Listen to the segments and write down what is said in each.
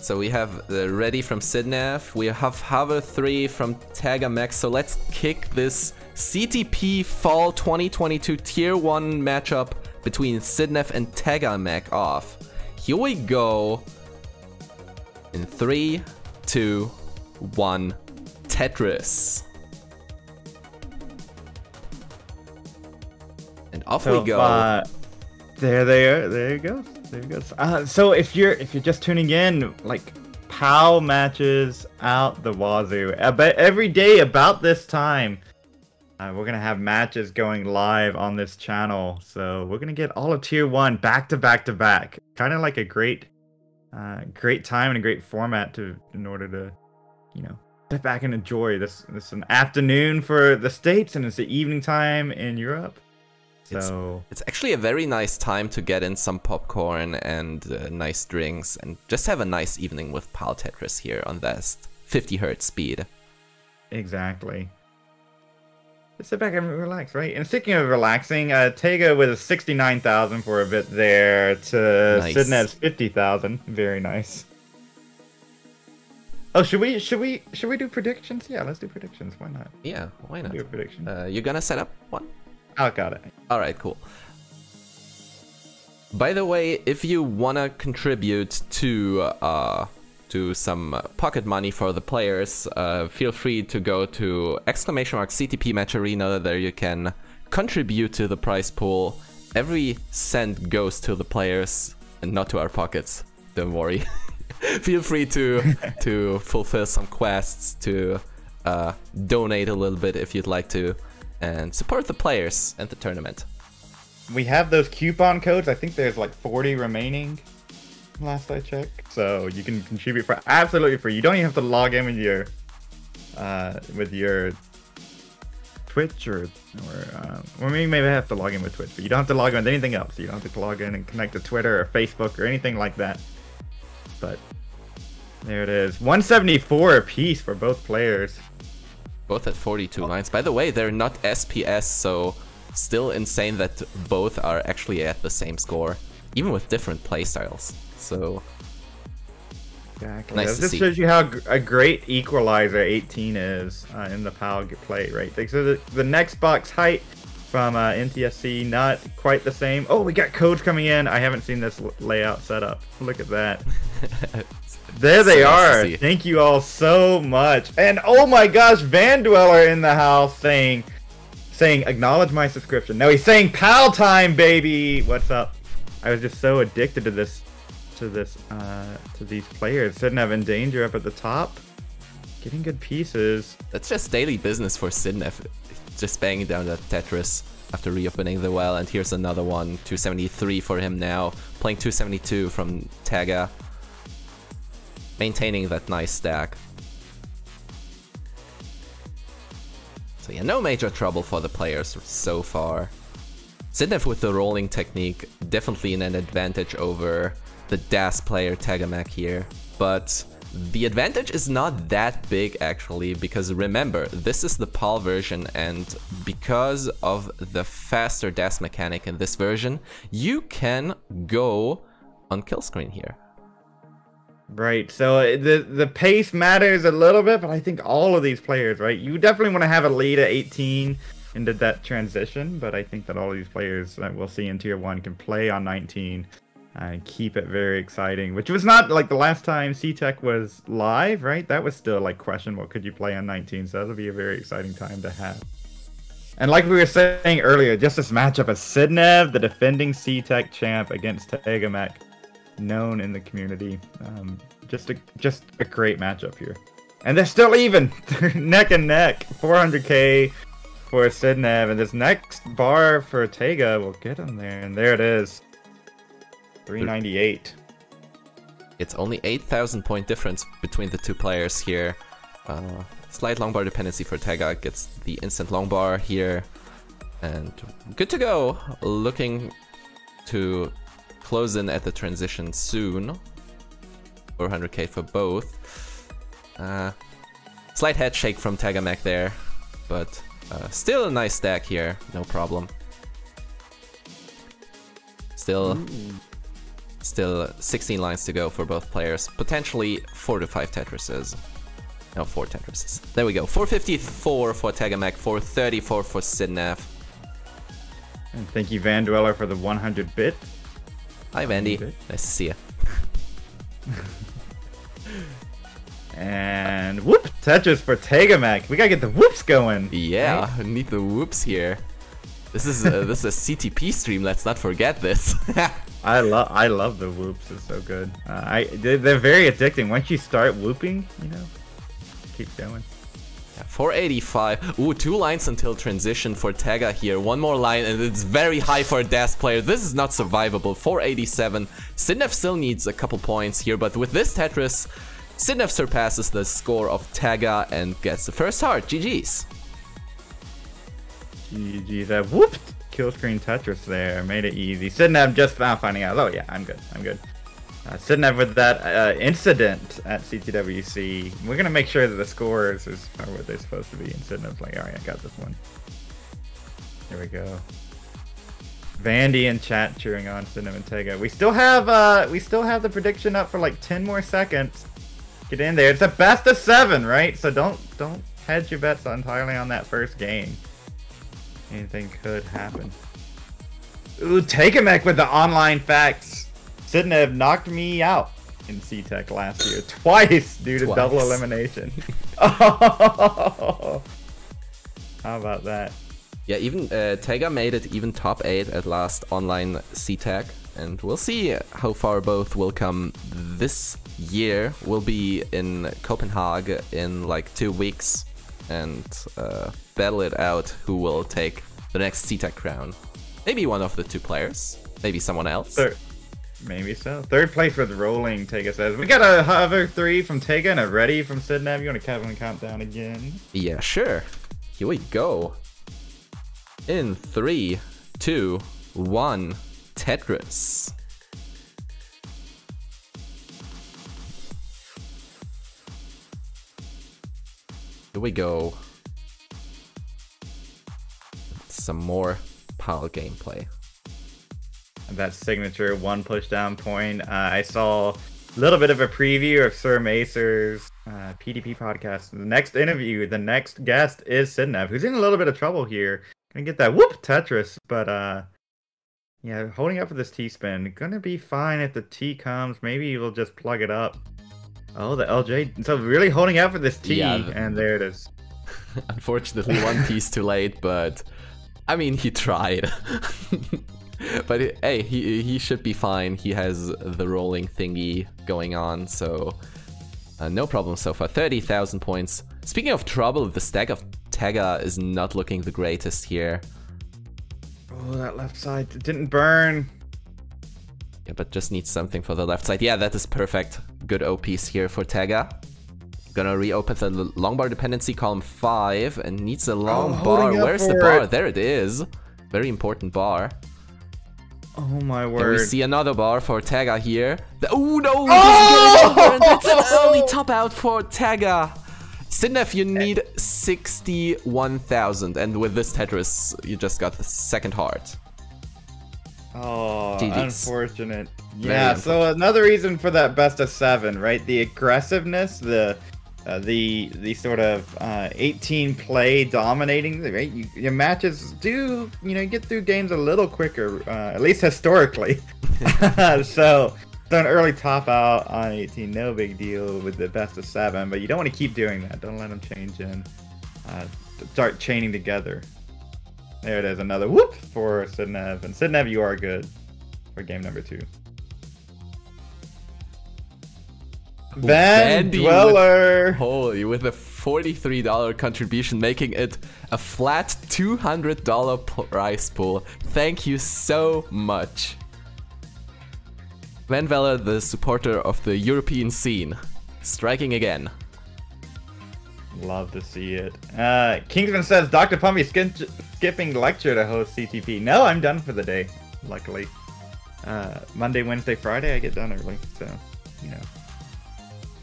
So we have ready from Sidnev. We have Hover 3 from TegaMech. So let's kick this CTP Fall 2022 Tier 1 matchup between Sidnev and TegaMech off. Here we go. In 3, 2, 1, Tetris. And off we go. There they are. There you go. There you go. So if you're just tuning in, like PAL matches out the wazoo. But every day about this time, we're gonna have matches going live on this channel. So we're gonna get all of Tier 1 back to back to back. Kind of like a great time and a great format in order to, you know, sit back and enjoy this. This is an afternoon for the States and it's the evening time in Europe. So it's actually a very nice time to get in some popcorn and nice drinks and just have a nice evening with PAL Tetris here on that 50 Hz speed. Exactly. Just sit back and relax, right? And speaking of relaxing, Tega with a 69,000 for a bit there to nice. Sidnev's 50,000. Very nice. Oh, should we do predictions? Yeah, let's do predictions. Why not? Yeah, why not? Do a prediction. You gonna set up one? Oh, got it. All right, cool. By the way, if you wanna contribute to some pocket money for the players, feel free to go to !CTP Match Arena. There you can contribute to the prize pool. Every cent goes to the players and not to our pockets. Don't worry. Feel free to fulfill some quests, to donate a little bit if you'd like to, and support the players and the tournament. We have those coupon codes. I think there's like 40 remaining last I checked. So you can contribute for absolutely free. You don't even have to log in with your Twitch or maybe have to log in with Twitch, but you don't have to log in with anything else. You don't have to log in and connect to Twitter or Facebook or anything like that. But there it is. 174 apiece for both players. Both at 42 lines. By the way, they're not SPS, so still insane that both are actually at the same score, even with different playstyles. So exactly. Nice to this see. Shows you how a great equalizer 18 is in the PAL play, right? So the next box height from NTSC, not quite the same. Oh, we got codes coming in. I haven't seen this layout set up. Look at that. There they are. Thank you all so much. And oh my gosh, vandweller in the house saying acknowledge my subscription. No, he's saying PAL time, baby. What's up? I was just so addicted to these players. Sidnev in danger up at the top. Getting good pieces. That's just daily business for Sidnev. Just banging down that Tetris after reopening the well, and here's another one. 273 for him now. Playing 272 from Tega. Maintaining that nice stack. So yeah, no major trouble for the players so far. Sidnev with the rolling technique, definitely in an advantage over the DAS player TegaMech here. But the advantage is not that big actually, because remember, this is the PAL version, and because of the faster DAS mechanic in this version, you can go on kill screen here. Right, so the pace matters a little bit, but I think all of these players, right, you definitely want to have a lead at 18 into that transition, but I think that all of these players that we'll see in Tier 1 can play on 19 and keep it very exciting, which was not like the last time C-Tech was live, right? That was still like questionable, could you play on 19, so that'll be a very exciting time to have. And like we were saying earlier, just this matchup of Sidnev, the defending C-Tech champ, against TegaMech, known in the community. Just a great matchup here. And they're still even. They're neck and neck. 400k for Sidnev, and this next bar for Tega will get him there. And there it is. 398. It's only 8,000 point difference between the two players here. Slight longbar dependency for Tega, gets the instant longbar here. And good to go. Looking to close in at the transition soon. 400k for both. Slight head shake from TegaMech there, but still a nice stack here, no problem. Still Still 16 lines to go for both players. Potentially 4 to 5 Tetrises. No, 4 Tetrises. There we go. 454 for TegaMech, 434 for Sidnev. And thank you, vandweller, for the 100 bit. Hi, Vandy. Nice to see you. And whoop, Tetris for TegaMech. We gotta get the whoops going. Yeah, right? Need the whoops here. This is a CTP stream. Let's not forget this. I love the whoops. It's so good. They're very addicting. Once you start whooping, you know, keep going. 485. Ooh, 2 lines until transition for Tega here. 1 more line and it's very high for a DAS player. This is not survivable. 487. Sidnev still needs a couple points here, but with this Tetris, Sidnev surpasses the score of Tega and gets the first heart. GG's. GG's. That whooped kill screen Tetris there. Made it easy. Sidnev just now finding out. Oh yeah, I'm good. Sidnev with that incident at CTWC. We're going to make sure that the scores are what they're supposed to be. And Sidnev's like, alright, I got this one. Here we go. Vandy in chat cheering on Sidnev and Tega. We still have the prediction up for like 10 more seconds. Get in there. It's a best of 7, right? So don't hedge your bets entirely on that first game. Anything could happen. Ooh, TegaMech with the online facts. Sidnev knocked me out in C-Tech last year twice due to double elimination. Oh, how about that? Yeah, even Tega made it even top 8 at last online C-Tech, and we'll see how far both will come this year. We'll be in Copenhagen in like 2 weeks and battle it out who will take the next C-Tech crown. Maybe one of the 2 players, maybe someone else. Sure. Maybe so. 3rd place with rolling, Tega says. We got a hover 3 from Tega and a ready from Sidnev. You want to count down again? Yeah, sure. Here we go. In 3, 2, 1, Tetris. Here we go. Some more PAL gameplay. That signature 1 push down point. I saw a little bit of a preview of Sir Macer's PDP podcast. The next interview, the next guest is Sidnev, who's in a little bit of trouble here. Gonna get that whoop Tetris, but yeah, holding up for this T-spin. Gonna be fine if the T comes. Maybe we'll just plug it up. Oh, the LJ. So really holding out for this T, yeah, and there it is. Unfortunately, 1 piece too late, but I mean, he tried. But hey, he should be fine. He has the rolling thingy going on, so no problem so far. 30,000 points. Speaking of trouble, the stack of Tega is not looking the greatest here. Oh, that left side didn't burn. Yeah, but just needs something for the left side. Yeah, that is perfect. Good OPs here for Tega. Gonna reopen the long bar dependency, column 5, and needs a long bar. Where's the bar? There it is. Very important bar. Oh my word. And we see another bar for Tega here. Oh no! Oh! That's an early top out for Tega. Sidnev, you need 61,000, and with this Tetris, you just got the 2nd heart. Oh, GG's. Unfortunate. Yeah, so another reason for that best of 7, right? The aggressiveness, the sort of 18 play dominating, right? Your matches do, you know, get through games a little quicker, at least historically. So an early top out on 18, no big deal with the best of 7, but you don't want to keep doing that. Don't let them change in. Start chaining together. There it is, another whoop for Sidnev. And Sidnev, you are good for game number 2. vandweller. Holy, with a $43 contribution, making it a flat $200 prize pool. Thank you so much. vandweller, the supporter of the European scene, striking again. Love to see it. Kingsman says, Dr. Pumpy skipping lecture to host CTP. No, I'm done for the day, luckily. Monday, Wednesday, Friday, I get done early, so, you know.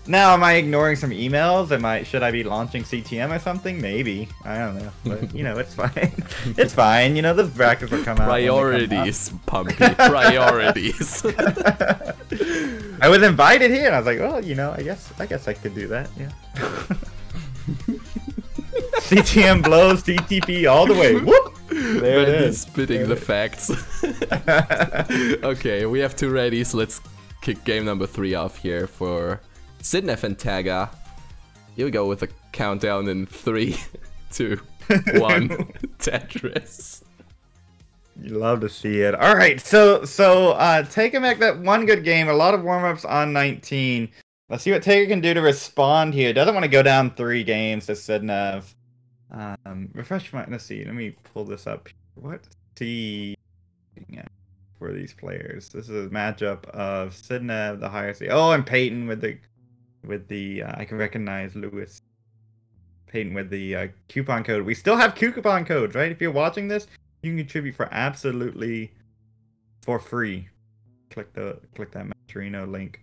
Now, am I ignoring some emails? Should I be launching CTM or something? Maybe. I don't know. But, you know, it's fine. It's fine. You know, those brackets will come out. Priorities, Pumpy. Priorities. I was invited here, and I was like, well, you know, I guess I could do that. Yeah. CTM blows TTP all the way. Whoop! There it is. Spitting the facts. Okay, we have 2 ready, so let's kick game number 3 off here for Sidnev and Tega. Here we go with a countdown in 3, 2, 1. Tetris. You love to see it. All right, so TegaMech, that one good game. A lot of warm-ups on 19. Let's see what Tega can do to respond here. Doesn't want to go down 3 games to Sidnev. Refresh my. Let's see. Let me pull this up. What see for these players? This is a matchup of Sidnev, the higher seed. Oh, and Peyton with the I can recognize Lewis. Peyton with the coupon code. We still have coupon codes, right? If you're watching this, you can contribute for absolutely for free. Click that Matcherino link.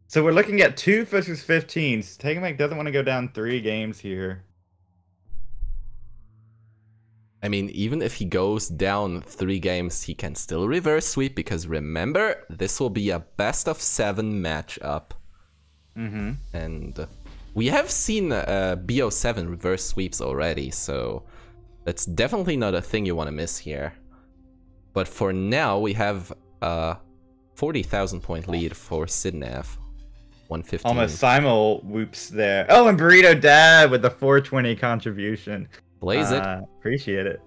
So we're looking at 2 versus 15s. TegaMech doesn't want to go down 3 games here. I mean, even if he goes down 3 games, he can still reverse sweep, because remember, this will be a best of 7 matchup. And we have seen BO7 reverse sweeps already, so that's definitely not a thing you want to miss here. But for now, we have a 40,000 point lead for Sidnev. 115. Almost simul whoops there. Oh, and Burrito Dad with the 420 contribution. Blaze it. Appreciate it.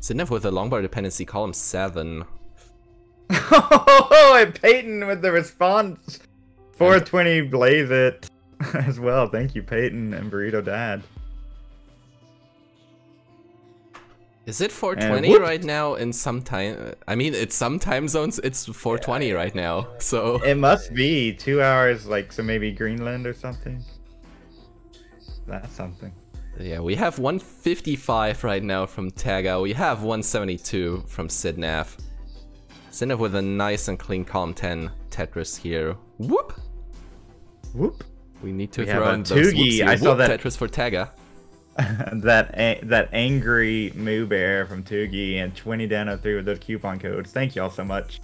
Sidnev with a longbar dependency, column 7. Oh, and Peyton with the response. 420 blaze it as well. Thank you, Peyton and Burrito Dad. Is it 420 right now in some time? I mean, it's some time zones, it's 420 right now, so... It must be 2 hours, like, so maybe Greenland or something. That's something. Yeah, we have 155 right now from Tega. We have 172 from Sidnev. Sidnev with a nice and clean column 10 Tetris here. Whoop! Whoop! We need to throw in those Tugi. I saw that Tetris for Tega. that angry Moo Bear from Tugi and 20 down 03 with those coupon codes. Thank y'all so much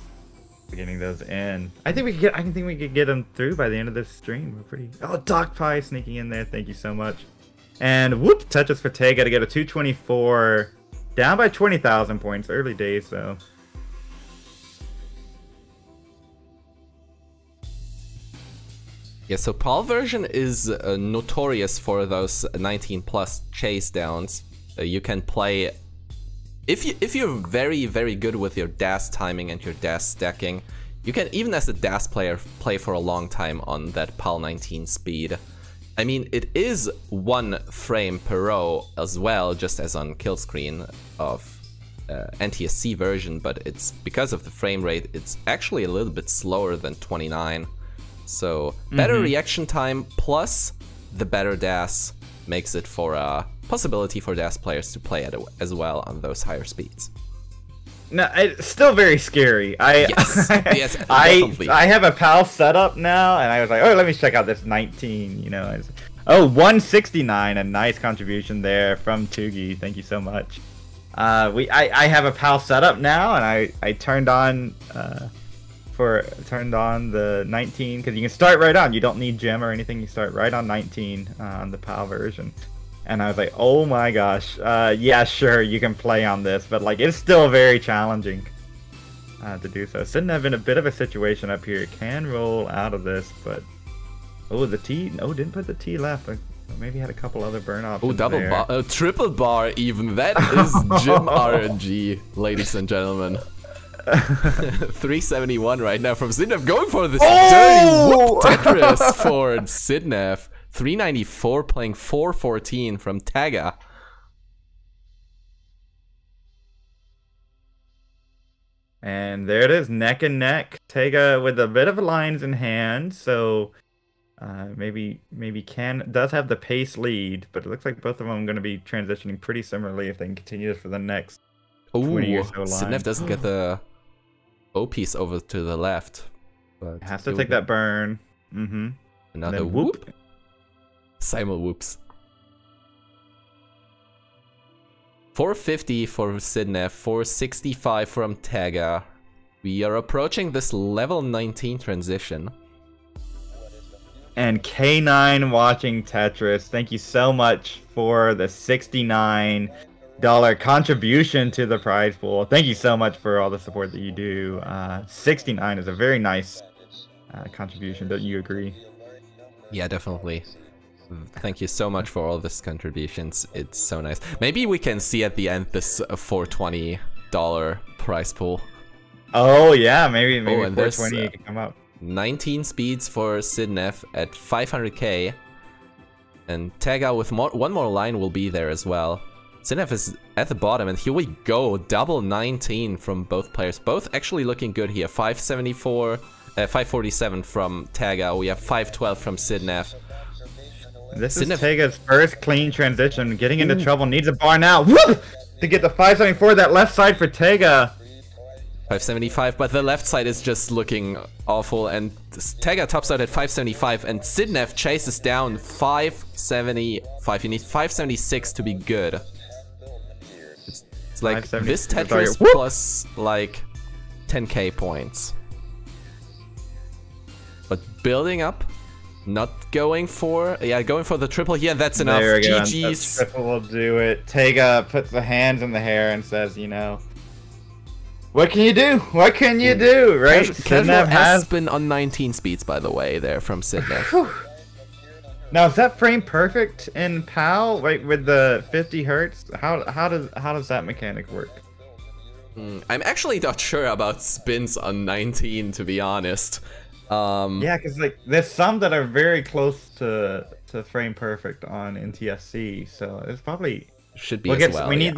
for getting those in. I think we could get them through by the end of this stream. We're pretty. Oh, Doc Pie sneaking in there. Thank you so much. And whoop, Tetris for Tega to get a 224, down by 20,000 points. Early days though. Yeah, so PAL version is notorious for those 19 plus chase downs. You can play, if you're very, very good with your dash timing and your dash stacking, you can, even as a dash player, play for a long time on that PAL 19 speed. I mean, it is 1 frame per row as well, just as on kill screen of NTSC version, but it's because of the frame rate, it's actually a little bit slower than 29. So better reaction time plus the better dash makes it for a possibility for dash players to play it as well on those higher speeds. No, it's still very scary. Yes, yes, definitely. I have a PAL setup now, and I was like, oh, let me check out this 19. You know, oh, 169, a nice contribution there from Tugi. Thank you so much. I have a PAL setup now, and I turned on the 19 because you can start right on. You don't need gem or anything. You start right on 19 on the PAL version. And I was like, oh my gosh, yeah, sure, you can play on this, but like it's still very challenging to do so. Sidnev in a bit of a situation up here. Can roll out of this, but oh, the T, oh, didn't put the T left. Maybe had a couple other burn options. Oh, double there. bar, triple bar even. That is gym RNG, ladies and gentlemen. 371 right now from Sidnev, going for this dirty whoop Tetris for Sidnev. 394 playing 414 from Tega. And there it is, neck and neck. Tega with a bit of lines in hand, so maybe does have the pace lead, but it looks like both of them are going to be transitioning pretty similarly if they can continue this for the next 20 or so lines. Sidnev doesn't get the O piece over to the left. But Has to take that burn. Another whoop. Simul whoops. 450 for Sidnev, 465 from Tega. We are approaching this level 19 transition. And K9 watching Tetris, thank you so much for the $69 contribution to the prize pool. Thank you so much for all the support that you do. 69 is a very nice contribution, don't you agree? Yeah, definitely. Thank you so much for all these contributions. It's so nice. Maybe we can see at the end this $420 prize pool. Oh yeah, maybe 420 can come up. 19 speeds for Sidnev at 500k. And Tega with one more line will be there as well. Sidnev is at the bottom, and here we go. Double 19 from both players. Both actually looking good here. 547 from Tega. We have 512 from Sidnev. This is Tega's first clean transition. Getting into trouble. Needs a bar now. Whoop! To get the 574. That left side for Tega. 575, but the left side is just looking awful, and Tega tops out at 575, and Sidnev chases down 575. You need 576 to be good. It's like this Tetris plus like 10k points. But building up, not going for, going for the triple here, and that's enough. There we go. GG's. Triple will do it. Tega puts the hands in the hair and says, you know, what can you do? What can you do? Right? Sidnev has been on 19 speeds, by the way, there from Sidnev. Now, is that frame perfect in PAL? Wait, with the 50 hertz? How does that mechanic work? I'm actually not sure about spins on 19, to be honest. Yeah, because like there's some that are very close to frame perfect on NTSC, so it's probably should be as well. We need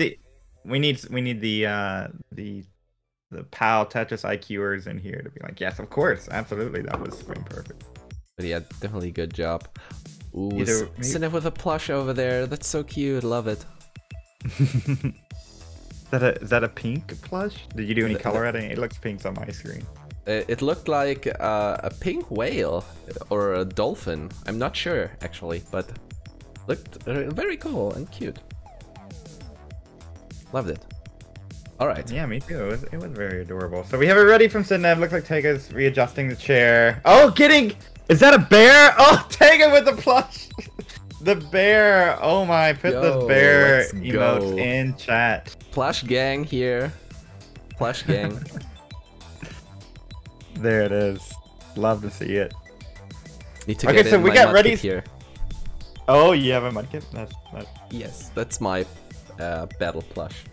the PAL Tetris IQers in here to be like, yes, of course, absolutely, that was frame perfect. But yeah, definitely good job. Ooh, Sidnev with a plush over there. That's so cute. Love it. Is that a pink plush? Did you do any color editing? It looks pink on my screen. It looked like a pink whale or a dolphin. I'm not sure actually, but looked very cool and cute. Loved it. All right. Yeah, me too. It was very adorable. So we have it ready from Sidnev. Looks like Tega's readjusting the chair. Oh, is that a bear? Oh, Tega with the plush. The bear. Oh my, put the bear emotes in chat. Plush gang here. Plush gang. There it is. Love to see it. Need to get we got ready here. Oh, you have a mudkip? Yes, that's my battle plush.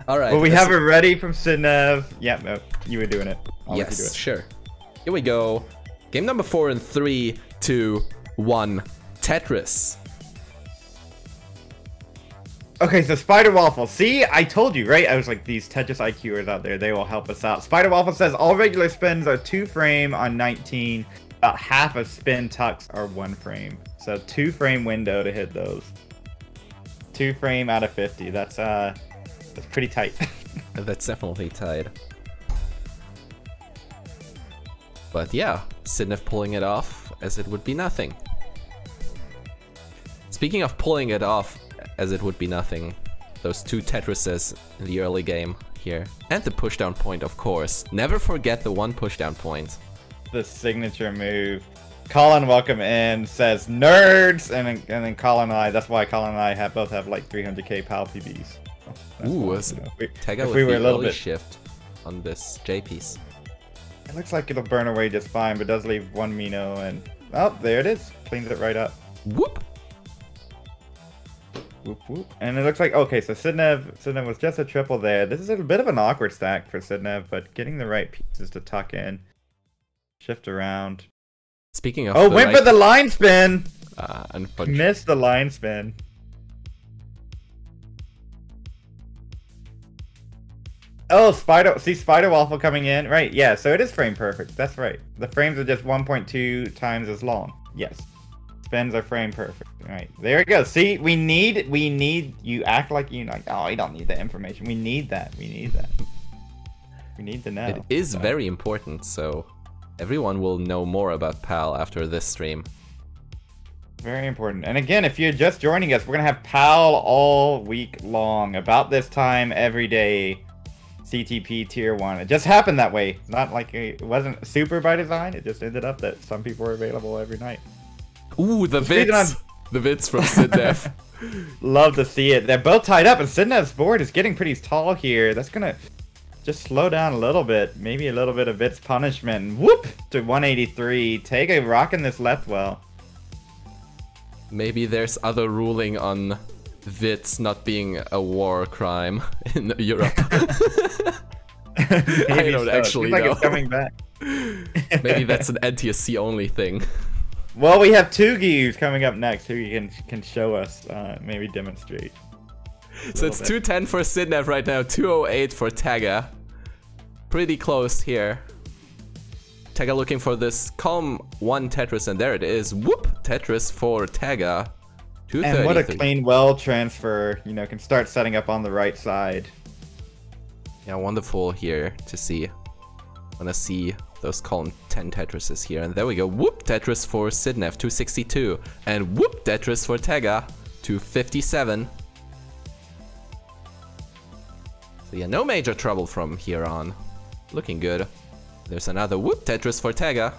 All right. Well, we have it ready from Sidnev. Yeah, no, you were doing it. Yes, sure. Here we go. Game number 4 in 3, 2, 1. Tetris. Okay, so Spider Waffle. See, I told you, right? I was like, these Tetris IQers out there, they will help us out. Spider Waffle says all regular spins are 2 frame on 19. About half of spin tucks are 1 frame. So 2 frame window to hit those. 2 frame out of 50. That's pretty tight. That's definitely tight. But yeah, Sidnev pulling it off as it would be nothing. Speaking of pulling it off as it would be nothing, those 2 Tetrises in the early game here. And the pushdown point, of course. Never forget the 1 pushdown point. The signature move. Colin, welcome in, says nerds, and then Colin and I, that's why Colin and I both have like 300k PAL PBs. Ooh, Tega with the early shift on this J piece. It looks like it'll burn away just fine, but does leave 1 Mino, and oh, there it is. Cleans it right up. Whoop. Whoop whoop. And it looks like, okay, so Sidnev was just a triple there. This is a bit of an awkward stack for Sidnev, but getting the right pieces to tuck in. Shift around. Speaking of, went for the line spin. Unfortunately. Missed the line spin. Oh, Spider Waffle coming in. Right, yeah, so it is frame perfect. That's right. The frames are just 1.2 times as long. Yes. Spins are frame perfect. All right, there we go. See, we need, you act like you like, oh, you don't need that information. We need that. We need to know. It is very important, so everyone will know more about PAL after this stream. Very important. And again, if you're just joining us, we're going to have PAL all week long. About this time, every day, CTP Tier 1. It just happened that way. Not like it wasn't super by design. It just ended up that some people were available every night. Ooh, the vids! The vids from Sidnev. Love to see it. They're both tied up, and Sidnev's board is getting pretty tall here. That's going to just slow down a little bit. Maybe a little bit of Vit's punishment. And whoop! To 183. Tega rocking this left well. Maybe there's other ruling on Vits not being a war crime in Europe. I don't actually know. Like it's coming back. Maybe that's an NTSC only thing. Well, we have Tugi who's coming up next. Tugi can show us, maybe demonstrate. So it's 210 for Sidnev right now, 208 for Tega. Pretty close here. Tega looking for this column 1 Tetris, and there it is. Whoop! Tetris for Tega. 230. And what a clean well transfer. You know, can start setting up on the right side. Yeah, wonderful here to see. Wanna see those column 10 Tetrises here. And there we go. Whoop! Tetris for Sidnev, 262. And whoop! Tetris for Tega, 257. So yeah, no major trouble from here on. Looking good. There's another whoop Tetris for Tega.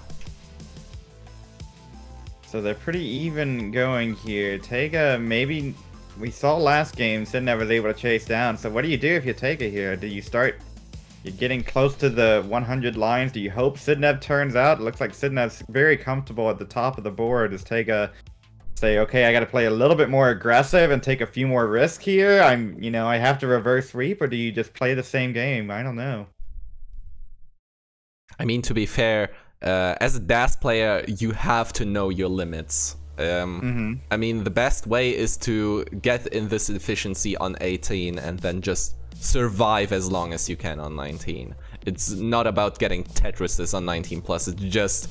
So they're pretty even going here. Tega, maybe we saw last game Sidnev was able to chase down. So what do you do if you Tega here? Do you start? You're getting close to the 100 lines. Do you hope Sidnev turns out? It looks like Sidnev's very comfortable at the top of the board. Does Tega say, okay, I got to play a little bit more aggressive and take a few more risks here? I have to reverse sweep, or do you just play the same game? I don't know. I mean, to be fair, as a DAS player, you have to know your limits. I mean, the best way is to get in this efficiency on 18 and then just survive as long as you can on 19. It's not about getting Tetrises on 19 plus, it's just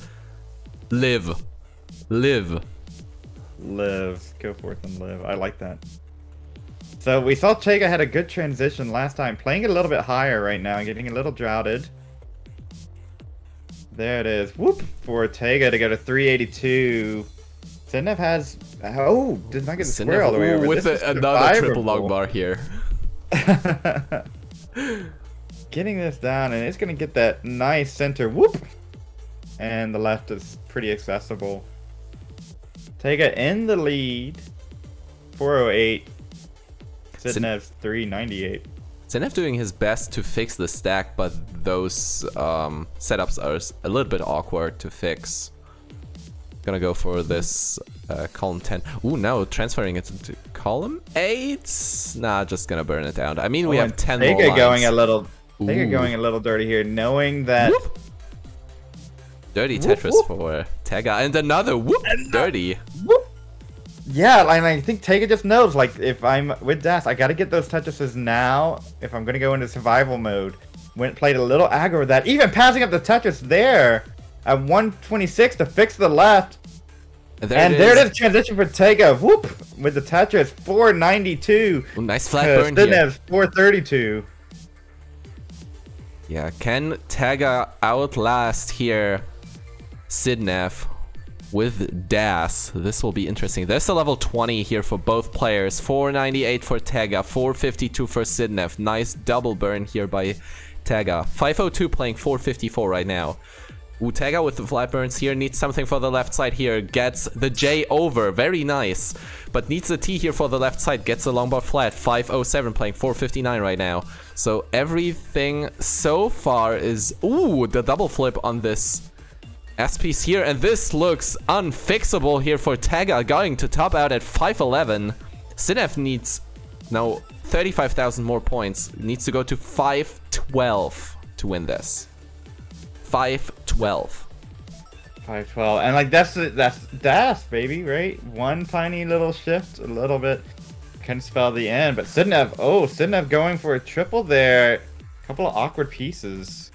live. Live. Go forth and live. I like that. So we saw Tega had a good transition last time, playing it a little bit higher right now, getting a little droughted. There it is. Whoop! For Tega to go to 382. Sidnev has... Oh! Did not get the square all the way over. With another triple long bar here. Getting this down, and it's going to get that nice center. Whoop! And the left is pretty accessible. Tega in the lead. 408. Sidnev's 398. Sidnev doing his best to fix the stack, but those setups are a little bit awkward to fix. Gonna go for this column 10. Ooh, no, transferring it to column 8? Nah, just gonna burn it down. I mean, we have 10 more lines. Tega going a little dirty here, knowing that... Whoop. Dirty Tetris for Tega, and another whoop, dirty. Whoop. Yeah, and I think Tega just knows, like, if I'm with Das, I gotta get those Tetrises now if I'm gonna go into survival mode. Played a little aggro with that, even passing up the Tetris there at 126 to fix the left. And there it is, transition for Tega, whoop, with the Tetris, 492. Ooh, nice flat burn here. Sidnev's 432. Yeah, can Tega outlast here Sidnev with Das? This will be interesting. There's a level 20 here for both players. 498 for Tega, 452 for Sidnev. Nice double burn here by Tega. 502 playing 454 right now. Ooh, Tega with the flat burns here, needs something for the left side here. Gets the J over, very nice. But needs a T here for the left side, gets a long bar flat. 507 playing 459 right now. So everything so far is... Ooh, the double flip on this S-piece here, and this looks unfixable here for Tega, going to top out at 511. Sidnev needs now 35,000 more points, needs to go to 512 to win this. 512. 512, and like that's Das, baby, right? One tiny little shift, a little bit can spell the end, but Sidnev going for a triple there. A couple of awkward pieces.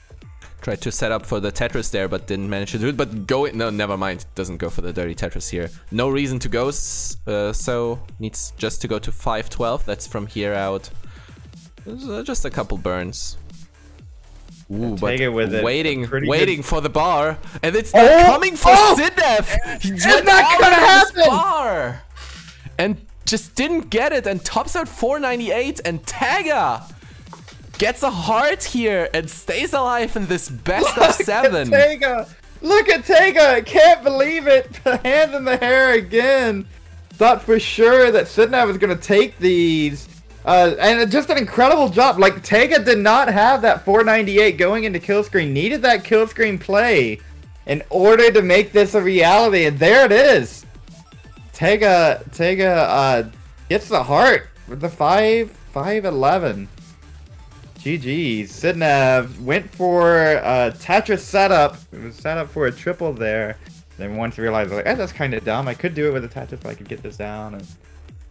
Tried to set up for the Tetris there, but didn't manage to do it. But no, never mind. Doesn't go for the dirty Tetris here. No reason to go, so needs just to go to 512. That's from here out. Just a couple burns. Ooh, but Tega with it. waiting for the bar, and it's not coming for Sidnev. He It's not gonna happen. Bar, and just didn't get it, and tops out 498, and Tega gets a heart here and stays alive in this best of 7. Look at Tega! I can't believe it! The hand in the hair again! Thought for sure that Sidnev was gonna take these. And just an incredible job. Like, Tega did not have that 498 going into kill screen. Needed that kill screen play in order to make this a reality. And there it is! Tega gets the heart with the 5-11. GG's. Sidnev went for Tetris setup. It was set up for a triple there. Then once realized, like, that's kind of dumb. I could do it with a Tetris, but I could get this down. And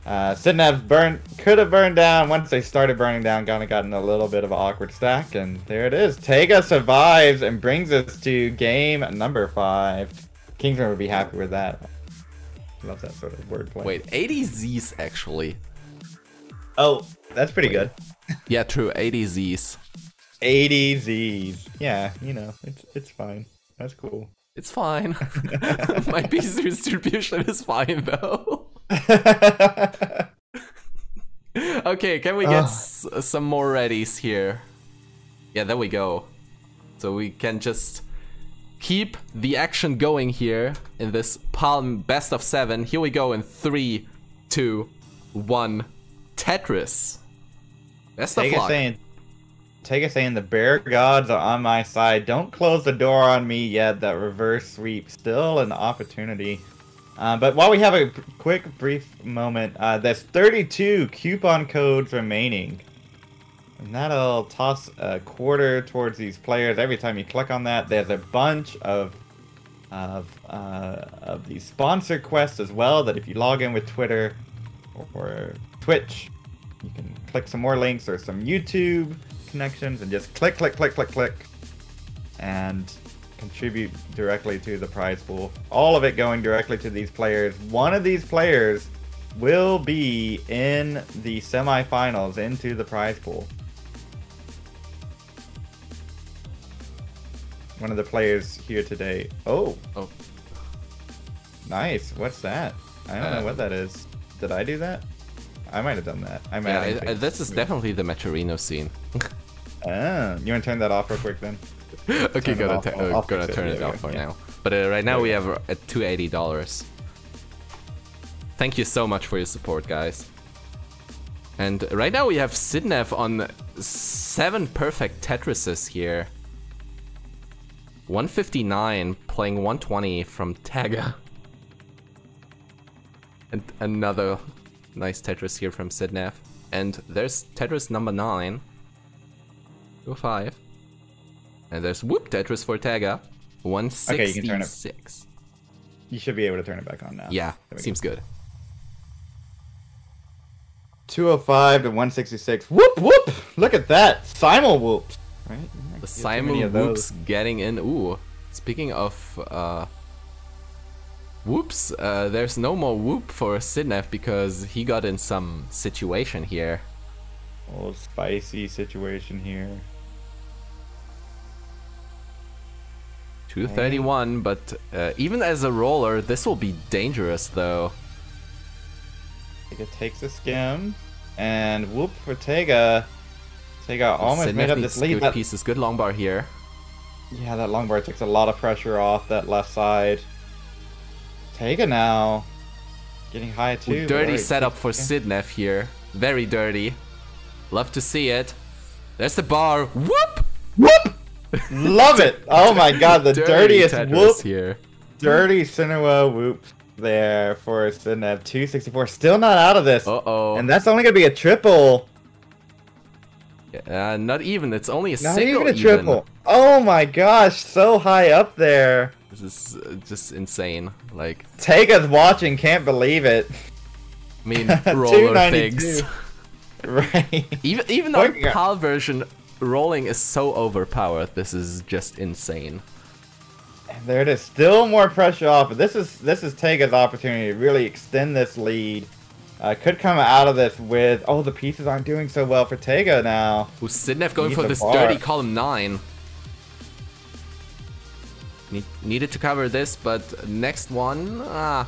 Sidnev could have burned down. Once they started burning down, kind of got in a little bit of an awkward stack. And there it is. Tega survives and brings us to game number 5. Kingsman would be happy with that. Love that sort of wordplay. Wait, 80 Z's actually. Oh, that's pretty good. Yeah, true. 80 Z's. 80 Z's. Yeah, you know, it's fine. That's cool. It's fine. My piece distribution is fine though. Okay, can we get some more readies here? Yeah, there we go. So we can just keep the action going here in this Palm best of 7. Here we go in 3, 2, 1. Tetris. Best of luck. Tega saying the bear gods are on my side. Don't close the door on me yet. That reverse sweep still an opportunity. But while we have a quick brief moment, there's 32 coupon codes remaining. And that'll toss a quarter towards these players. Every time you click on that, there's a bunch of these sponsor quests as well, that if you log in with Twitter or Twitch, you can click some more links or some YouTube connections and just click, and contribute directly to the prize pool. All of it going directly to these players. One of these players will be in the semifinals into the prize pool. One of the players here today. Oh. Nice. What's that? I don't know what that is. Did I do that? I might have done that. This is definitely the Maturino scene. You want to turn that off real quick then? Okay, gonna turn it off for now. But right now we have at $280. Thank you so much for your support, guys. And right now we have Sidnev on 7 perfect Tetrises here. 159 playing 120 from Tega. And another nice Tetris here from Sidnev. And there's Tetris number 9. 205. And there's Whoop Tetris for Tega. 166. Okay, you can turn it. You should be able to turn it back on now. Yeah, seems good. 205 to 166. Whoop whoop! Look at that. Simul whoops. Right? The Simul whoops getting in. Ooh. Speaking of whoops, there's no more whoop for Sidnev because he got in some situation here. Oh, spicy situation here. 231, but even as a roller, this will be dangerous though. Tega takes a skim, and whoop for Tega. Tega almost made up this lead. Good pieces, good long bar here. Yeah, that long bar takes a lot of pressure off that left side. Tega now getting high too. Ooh, dirty setup for Sidnev here. Very dirty. Love to see it. There's the bar. Whoop! Whoop! Love it! Oh my god, the dirtiest whoop here. Dirty Cinewa whoop there for Sidnev. 264. Still not out of this. Uh-oh. And that's only gonna be a triple. Not even. It's only a not single. Not even a triple. Oh my gosh, so high up there. This is just insane. Like, Tega's watching, can't believe it. I mean, roller figs. Right. Even our PAL version rolling is so overpowered. This is just insane. And there it is. Still more pressure off. This is Tega's opportunity to really extend this lead. Could come out of this with... Oh, the pieces aren't doing so well for Tega now. Who's Sidnev going for this dirty column 9. Needed to cover this, but next one, a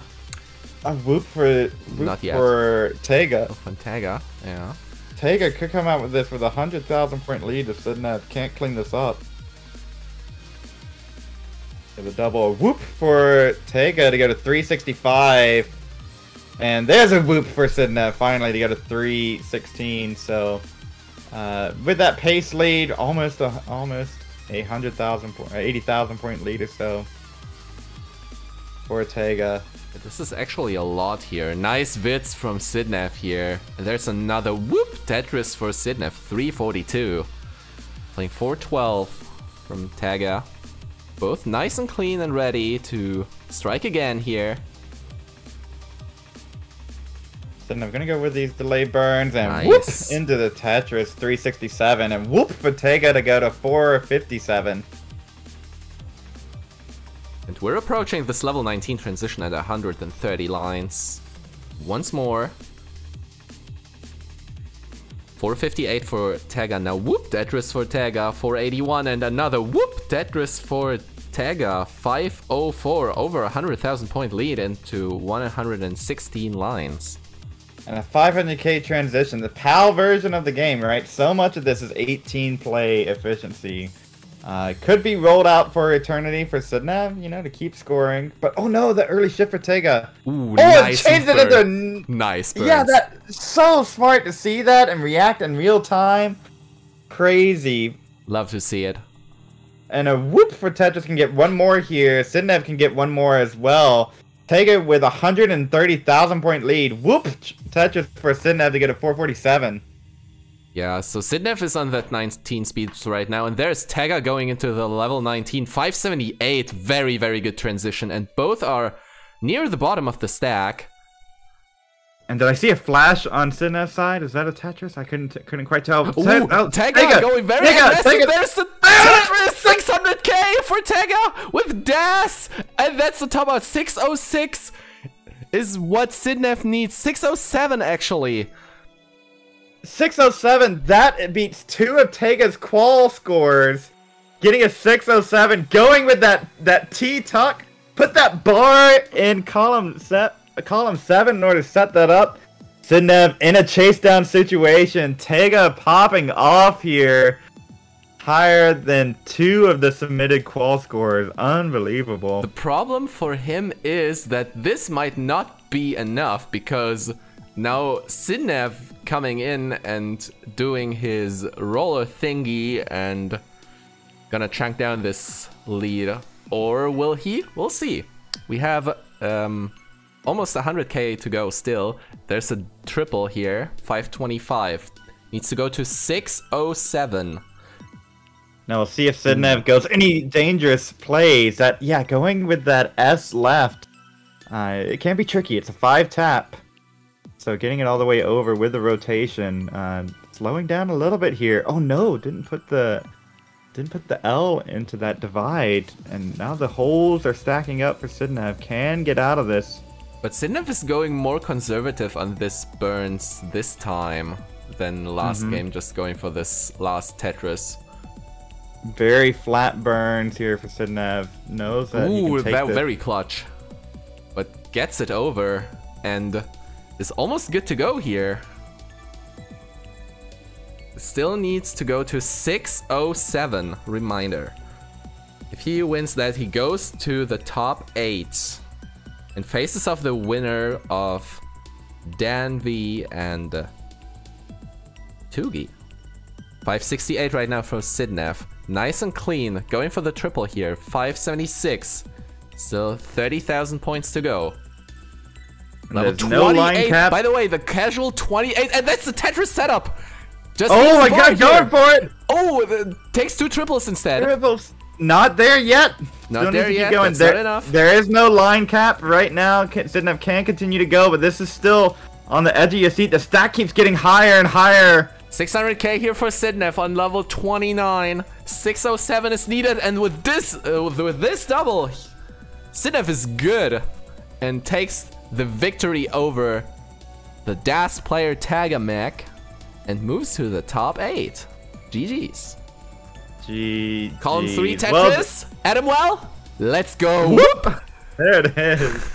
whoop for not yet. For Tega. From Tega, yeah. Tega could come out with this with a 100,000 point lead if Sidnev can't clean this up. So the double whoop for Tega to go to 365. And there's a whoop for Sidnev finally to go to 316. So with that pace lead, almost a 100,000 point, 80,000 point lead or so for Tega. This is actually a lot here. Nice bits from Sidnev here. And there's another whoop Tetris for Sidnev, 342. Playing 412 from Tega. Both nice and clean and ready to strike again here. Sidnev gonna go with these delay burns and nice. Whoop into the Tetris, 367, and whoop for Tega to go to 457. And we're approaching this level 19 transition at 130 lines. Once more. 458 for Tega. Now whoop Tetris for Tega. 481 and another whoop Tetris for Tega. 504. Over 100,000 point lead into 116 lines. And a 500k transition. The PAL version of the game, right? So much of this is 18 play efficiency. Could be rolled out for eternity for Sidnev, you know, to keep scoring. But oh no, the early shift for Tega. Ooh, nice it changed burn. it into nice burns. Yeah, that's so smart to see that and react in real time. Crazy. Love to see it. And a whoop for Tetris can get one more here. Sidnev can get one more as well. Tega with 130,000 point lead. Whoop Tetris for Sidnev to get a 447. Yeah, so Sidnev is on that 19 speeds right now, and there's Tega going into the level 19, 578, very, very good transition, and both are near the bottom of the stack. And did I see a flash on Sidnev's side? Is that a Tetris? I couldn't quite tell. Ooh, Tega going very aggressive. There's the Tetris, 600k for Tega with Das, and that's the top out. 606 is what Sidnev needs. 607 actually. 607, that beats two of Tega's qual scores. Getting a 607, going with that T-tuck. Put that bar in column 7 in order to set that up. Sidnev in a chase down situation. Tega popping off here. Higher than two of the submitted qual scores. Unbelievable. The problem for him is that this might not be enough because now Sidnev coming in and doing his roller thingy and gonna chunk down this lead. Or will he? We'll see. We have almost 100k to go still. There's a triple here, 525. Needs to go to 607. Now we'll see if Sidnev goes any dangerous plays. Going with that S left. It can be tricky. It's a 5-tap. So getting it all the way over with the rotation, slowing down a little bit here. Oh no, didn't put the L into that divide, and now the holes are stacking up for Sidnev. Can get out of this. But Sidnev is going more conservative on this burns this time than last game, just going for this last Tetris. Very flat burns here for Sidnev. Knows that he can take that very clutch. But gets it over and is almost good to go here. Still needs to go to 607, reminder. If he wins that, he goes to the top 8 and faces off the winner of DanV and Tugi. 568 right now for Sidnev. Nice and clean, going for the triple here. 576. Still 30,000 points to go. Level 28. No line cap. By the way, the casual 28, and that's the Tetris setup. Just oh my god, going for it! Oh, takes 2 triples instead. Triples. Not there yet. Not there yet. That's there, not enough. There is no line cap right now. Sidnev can continue to go, but this is still on the edge of your seat. The stack keeps getting higher and higher. 600k here for Sidnev on level 29. 607 is needed, and with this double, Sidnev is good and takes the victory over the DAS player TegaMech and moves to the top 8. GG's. GG. Column 3 Tetris. Adam well? Let's go. Whoop! There it is.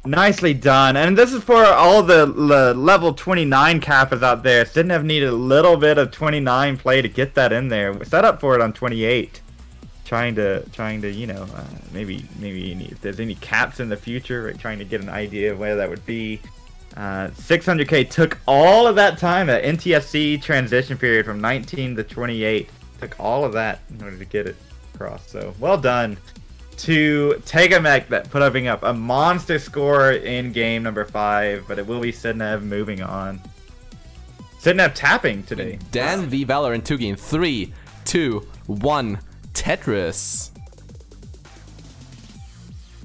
Nicely done. And this is for all the level 29 cappers out there. Sidnev needed a little bit of 29 play to get that in there. We're set up for it on 28. Trying to you know, maybe if there's any caps in the future, right? Trying to get an idea of where that would be. 600k took all of that time, that NTSC transition period from 19 to 28. Took all of that in order to get it across. So well done to TegaMech that put up a monster score in game number 5, but it will be Sidnev moving on. Sidnev tapping today. DanV, Valor, and Tugi in 3, 2, 1. Tetris.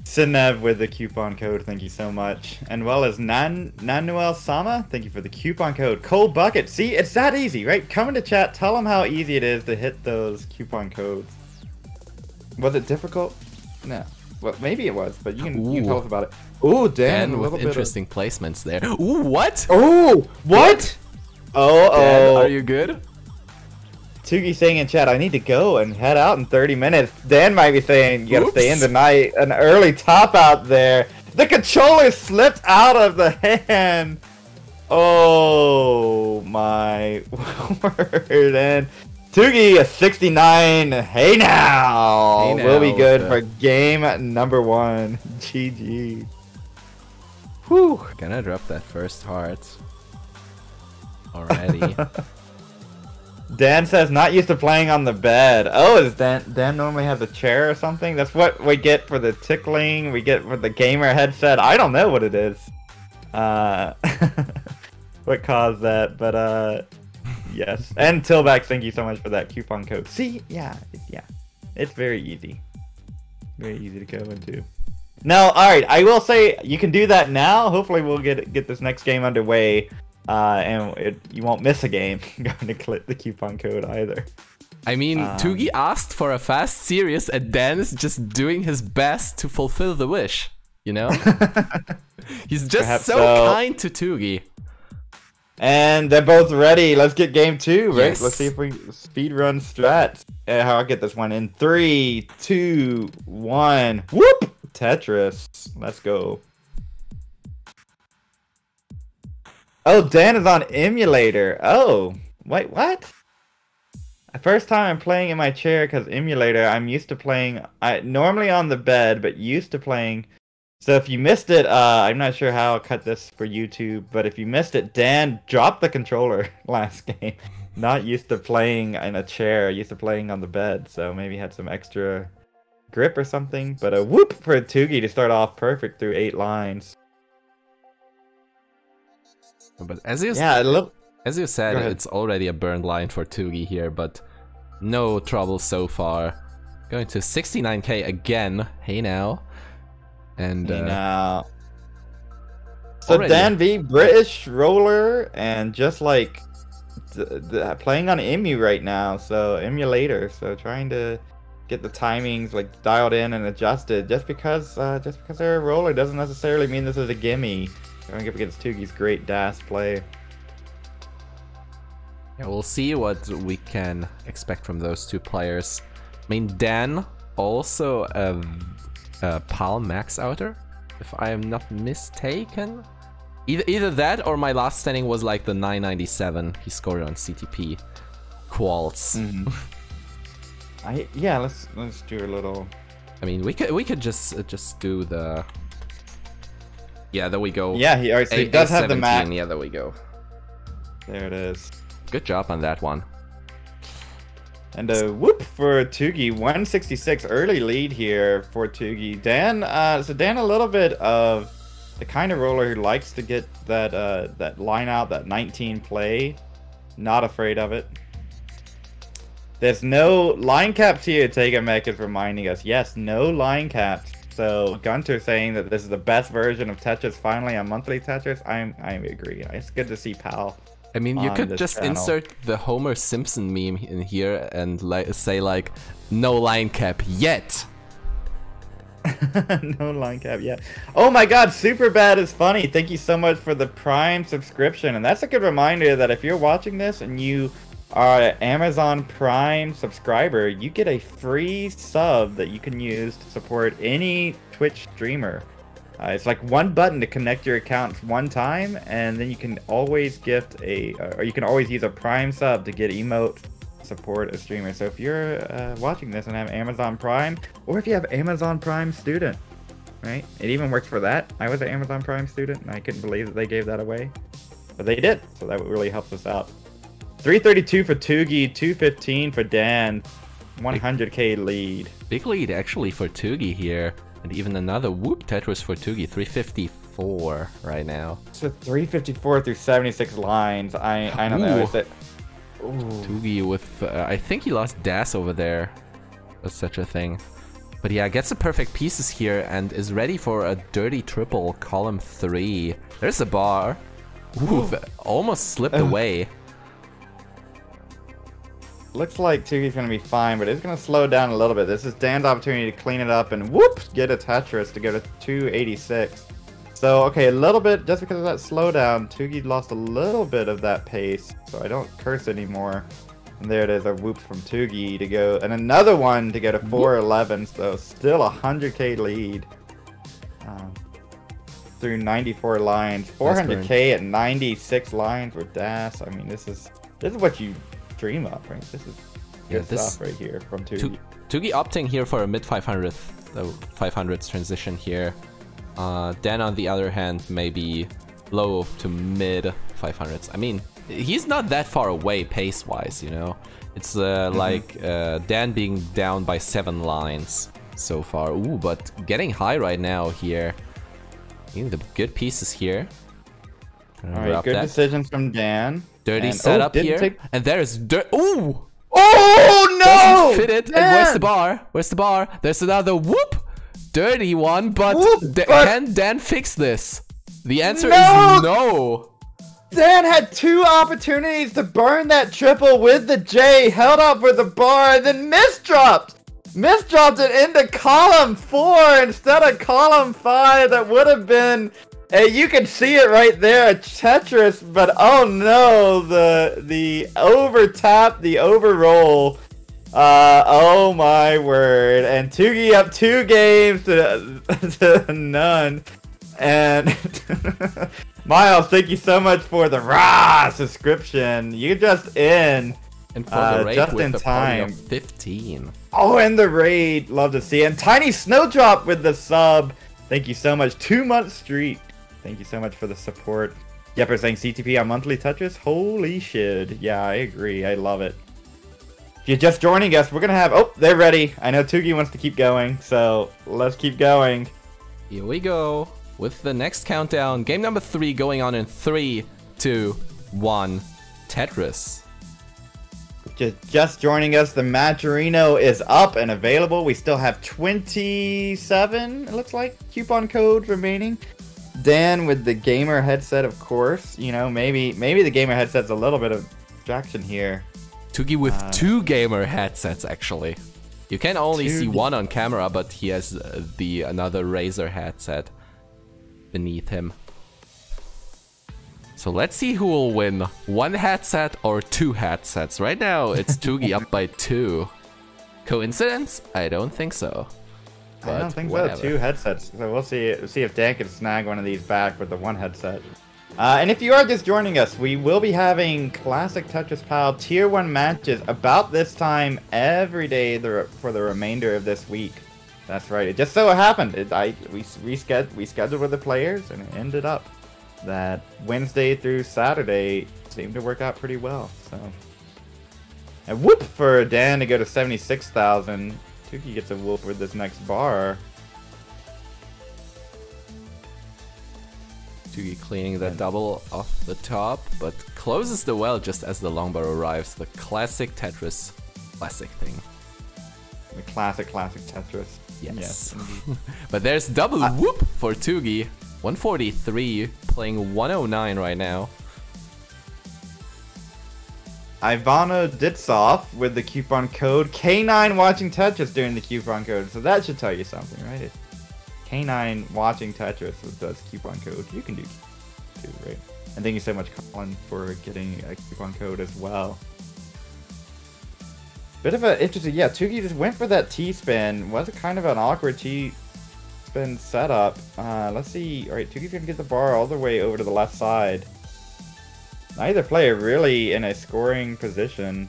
Sidnev with the coupon code, thank you so much. And well as Nanuel Sama, thank you for the coupon code. Cold Bucket, see, it's that easy, right? Come into chat, tell them how easy it is to hit those coupon codes. Was it difficult? No. Well, maybe it was, but you can tell us about it. Ooh, Dan, with interesting placements there. Ooh, what? Oh, what? Dan, are you good? Tugi saying in chat, I need to go and head out in 30 minutes. Dan might be saying, you gotta stay in tonight. An early top out there. The controller slipped out of the hand. Oh my word. And Tugi, a 69. Hey now. We'll be good for game number 1. GG. Whew. Gonna drop that first heart already. Dan says, not used to playing on the bed. Oh, is Dan normally has a chair or something? That's what we get for the tickling. We get for the gamer headset. I don't know what it is. What caused that? But, yes. And Tillback, thank you so much for that coupon code. See? Yeah. It's very easy. Very easy to go into. No, alright. I will say, you can do that now. Hopefully we'll get this next game underway. And you won't miss a game going to click the coupon code either. I mean, Tugi asked for a fast series, and Dan is just doing his best to fulfill the wish, you know? He's just so kind to Tugi. And they're both ready. Let's get game 2, right? Yes. Let's see if we speedrun strats. How I'll get this one in 3, 2, 1. Whoop! Tetris. Let's go. Oh, Dan is on emulator. Oh, wait, what? First time I'm playing in my chair because emulator. I'm used to playing normally on the bed, but used to playing. So if you missed it, I'm not sure how I'll cut this for YouTube, but if you missed it, Dan dropped the controller last game. Not used to playing in a chair, used to playing on the bed, so maybe had some extra grip or something. But a whoop for Tugi to start off perfect through 8 lines. But as you said, it's already a burned line for Tugi here, but no trouble so far. Going to 69k again. Hey now. And hey now. So DanV, British roller, and just like playing on Emu right now, so emulator. So trying to get the timings like dialed in and adjusted. Just because they're a roller doesn't necessarily mean this is a gimme. Going up against Tugi's great DAS play. Yeah, we'll see what we can expect from those two players. I mean, Dan also a PAL max outer, if I am not mistaken. Either that or my last standing was like the 997 he scored on CTP quals. Yeah, let's do a little. I mean, we could just do the. Yeah, there we go. Yeah, he does have the map. Yeah, there we go. There it is. Good job on that one. And a whoop for Tugi. 166 early lead here for Tugi. Dan, so Dan a little bit of the kind of roller who likes to get that line out, that 19 play. Not afraid of it. There's no line caps here, TegaMech is reminding us. Yes, no line caps. So Gunter saying that this is the best version of Tetris finally on monthly Tetris. I agree. It's good to see PAL. I mean, you could just insert the Homer Simpson meme in here and say like, no line cap yet. No line cap yet. Oh my god, Super Bad is funny. Thank you so much for the Prime subscription. And that's a good reminder that if you're watching this and you Amazon Prime subscriber, you get a free sub that you can use to support any Twitch streamer. It's like one button to connect your accounts one time, and then you can always gift or you can always use a Prime sub to get emote support a streamer. So if you're watching this and have Amazon Prime, or if you have Amazon Prime Student, right? It even works for that. I was an Amazon Prime student, and I couldn't believe that they gave that away. But they did, so that really helps us out. 332 for Tugi, 215 for Dan, 100k lead. Big lead actually for Tugi here. And even another whoop Tetris for Tugi, 354 right now. So 354 through 76 lines. I don't know. Is it... Tugi with, I think he lost Das over there. Or such a thing. But yeah, gets the perfect pieces here and is ready for a dirty triple, column 3. There's a bar. Ooh, almost slipped away. Looks like Tugi's going to be fine, but it's going to slow down a little bit. This is Dan's opportunity to clean it up and whoop, get a Tetris to go to 286. So, okay, a little bit, just because of that slowdown, Tugi lost a little bit of that pace, so I don't curse anymore. And there it is, a whoop from Tugi to go, and another one to go to 411, so still a 100k lead. Through 94 lines, 400k at 96 lines with Das. I mean, this is what you dream up, right? This is good stuff right here from Tugi. Tugi opting here for a mid 500s transition here. Dan on the other hand, maybe low to mid 500s. I mean, he's not that far away pace wise, you know. It's like Dan being down by 7 lines so far. Ooh, but getting high right now here. The good pieces here. Alright, good decisions from Dan. Dirty setup here. And there's Ooh! Oh no! Doesn't fit it. And where's the bar? Where's the bar? There's another whoop! Dirty one, but can Dan fix this? The answer is no! Dan had 2 opportunities to burn that triple with the J, held up for the bar, and then misdropped! Misdropped it into column 4 instead of column 5. That would have been... you can see it right there, a Tetris, but oh no, the over tap, the over roll. Oh my word. And Tugi up 2 games to none. And Miles, thank you so much for the raw subscription. You just in. And for the raid just with in the time. 15. Oh, and the raid. Love to see it. And Tiny Snowdrop with the sub. Thank you so much. 2-month streak. Thank you so much for the support. Yepper saying CTP on monthly Tetris. Holy shit. Yeah, I agree. I love it. If you're just joining us, we're going to have... Oh, they're ready. I know Tugi wants to keep going, so let's keep going. Here we go with the next countdown. Game number 3 going on in 3, 2, 1. Tetris. Just joining us, the Matcherino is up and available. We still have 27, it looks like, coupon codes remaining. Dan with the gamer headset, of course. You know, maybe the gamer headset's a little bit of distraction here. Tugi with 2 gamer headsets, actually. You can only see one on camera, but he has another Razer headset beneath him. So let's see who will win, 1 headset or 2 headsets. Right now, it's Tugi up by 2. Coincidence? I don't think so. I don't think so. 2 headsets. So we'll see if Dan can snag one of these back with the 1 headset. And if you are just joining us, we will be having Classic Tetris Pal Tier 1 matches about this time every day for the remainder of this week. That's right. It just so happened. We scheduled with the players, and it ended up that Wednesday through Saturday seemed to work out pretty well. So, and whoop for Dan to go to 76,000. Tugi gets a whoop with this next bar. Tugi cleaning that double off the top, but closes the well just as the long bar arrives. The classic Tetris, classic thing. The classic Tetris. Yes. But there's double whoop for Tugi. 143, playing 109 right now. Ivano Ditsov with the coupon code K9 watching Tetris during the coupon code. So that should tell you something, right? K9 watching Tetris with this coupon code. You can do too, right? And thank you so much, Colin, for getting a coupon code as well. Bit of a interesting, yeah, Tugi just went for that T-spin. Was kind of an awkward T-spin setup. Let's see. All right, Tugi's gonna get the bar all the way over to the left side. Neither player really in a scoring position.